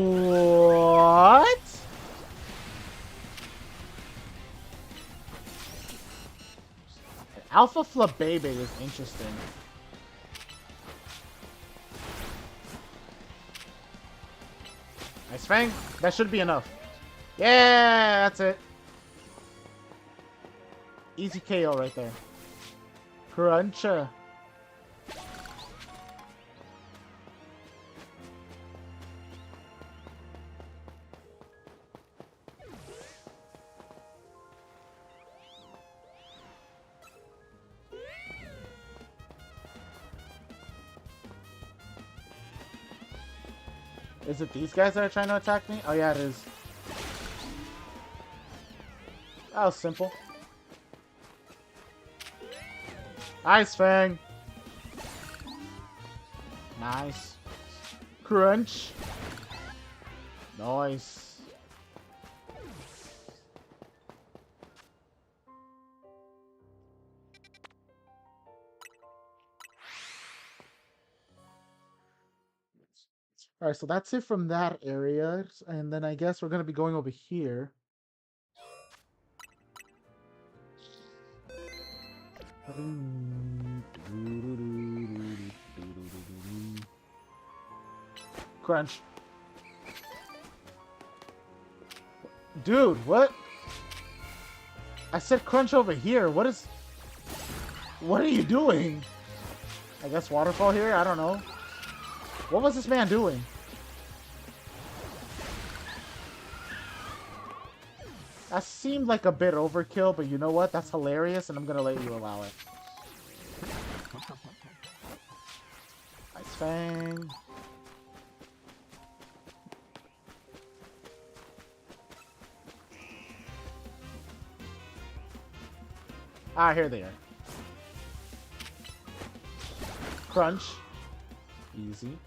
Alpha Flabebe is interesting. Nice Fang. That should be enough. Yeah, that's it. Easy KO right there. Crunch. Is it these guys that are trying to attack me? Oh yeah, it is. That was simple. Ice Fang. Nice. Crunch. Nice. Alright, so that's it from that area. And then I guess we're going to be going over here. Crunch. Dude, what? I said crunch over here. What are you doing? I guess waterfall here? I don't know. What was this man doing? That seemed like a bit overkill, but you know what? That's hilarious, and I'm gonna let you allow it. Ice Fang. Ah, here they are. Crunch. Easy.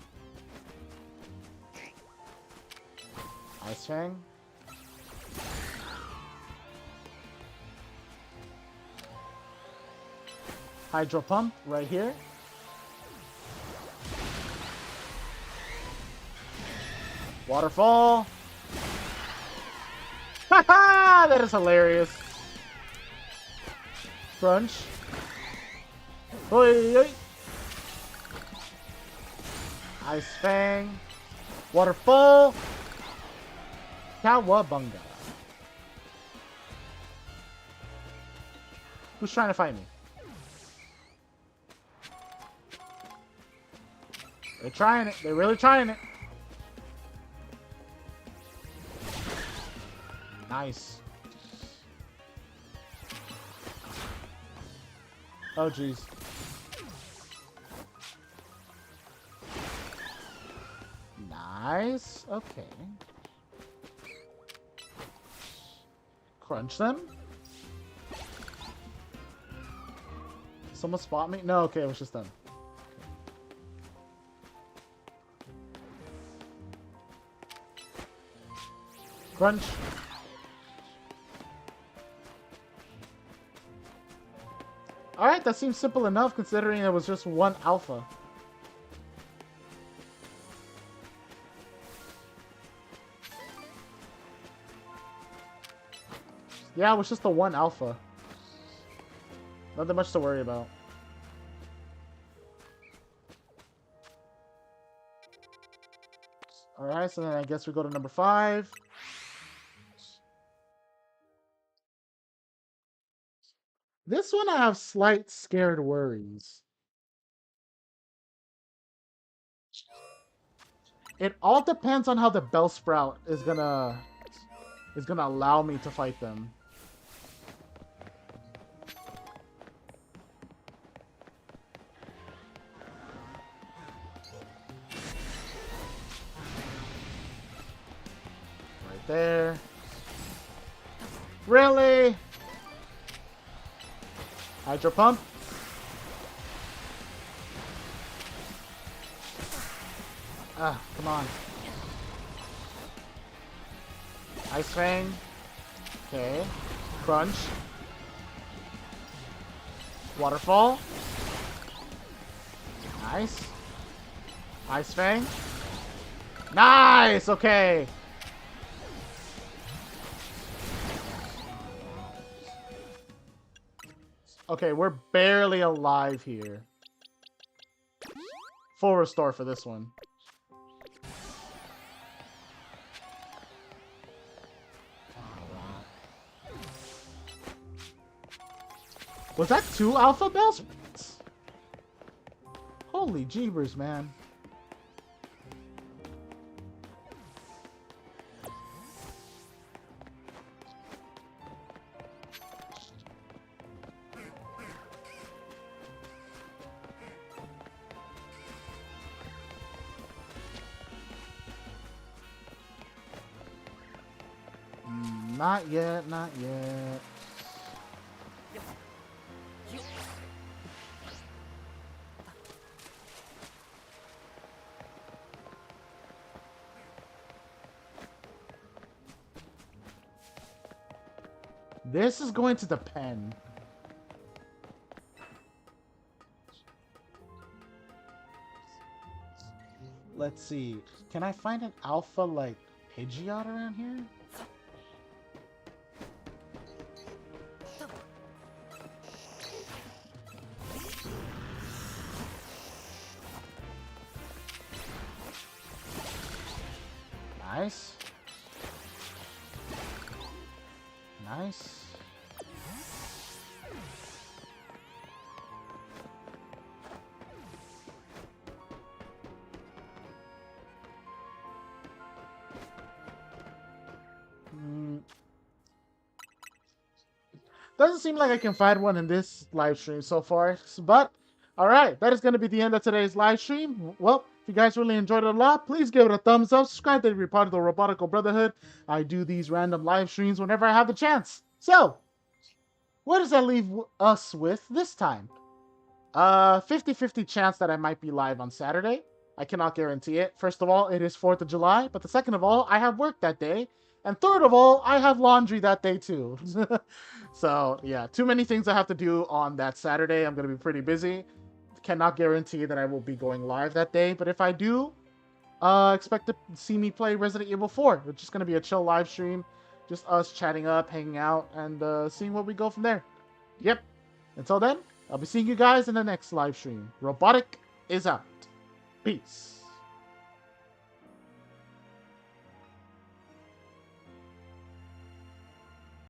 Ice Fang. Hydro Pump right here. Waterfall. Haha! That is hilarious. Crunch. Oi, oi. Ice Fang. Waterfall. Cowabunga. Who's trying to fight me? They're trying it. They're really trying it. Nice. Oh, jeez. Nice. Okay. Crunch them. Someone spot me? No, okay, it was just them. Crunch. Alright, that seems simple enough considering it was just one alpha. Yeah, it was just the one alpha. Nothing much to worry about. Alright, so then I guess we go to number 5. This one I have slight scared worries. It all depends on how the Bellsprout is gonna allow me to fight them. Right there. Really? Hydro Pump? Ah, come on. Ice Fang. Okay. Crunch. Waterfall. Nice. Ice Fang. Nice! Okay. Okay, we're barely alive here. Full restore for this one. Was that 2 alpha bells? Holy jeebers, man. Not yet, not yet. This is going to depend. Let's see. Can I find an alpha like Pidgeot around here? Nice. Nice. Doesn't seem like I can find one in this live stream so far, but alright, that is going to be the end of today's live stream. Well, if you guys really enjoyed it a lot, please give it a thumbs up, subscribe to be part of the Robotical Brotherhood. I do these random live streams whenever I have the chance. So, what does that leave us with this time? 50-50 chance that I might be live on Saturday. I cannot guarantee it. First of all, it is 4th of July, but the second of all, I have work that day. And third of all, I have laundry that day too. So, yeah, too many things I have to do on that Saturday. I'm going to be pretty busy. Cannot guarantee that I will be going live that day, but if I do, expect to see me play Resident Evil 4. It's just going to be a chill live stream. Just us chatting up, hanging out, and seeing where we go from there. Yep. Until then, I'll be seeing you guys in the next live stream. Robotic is out. Peace.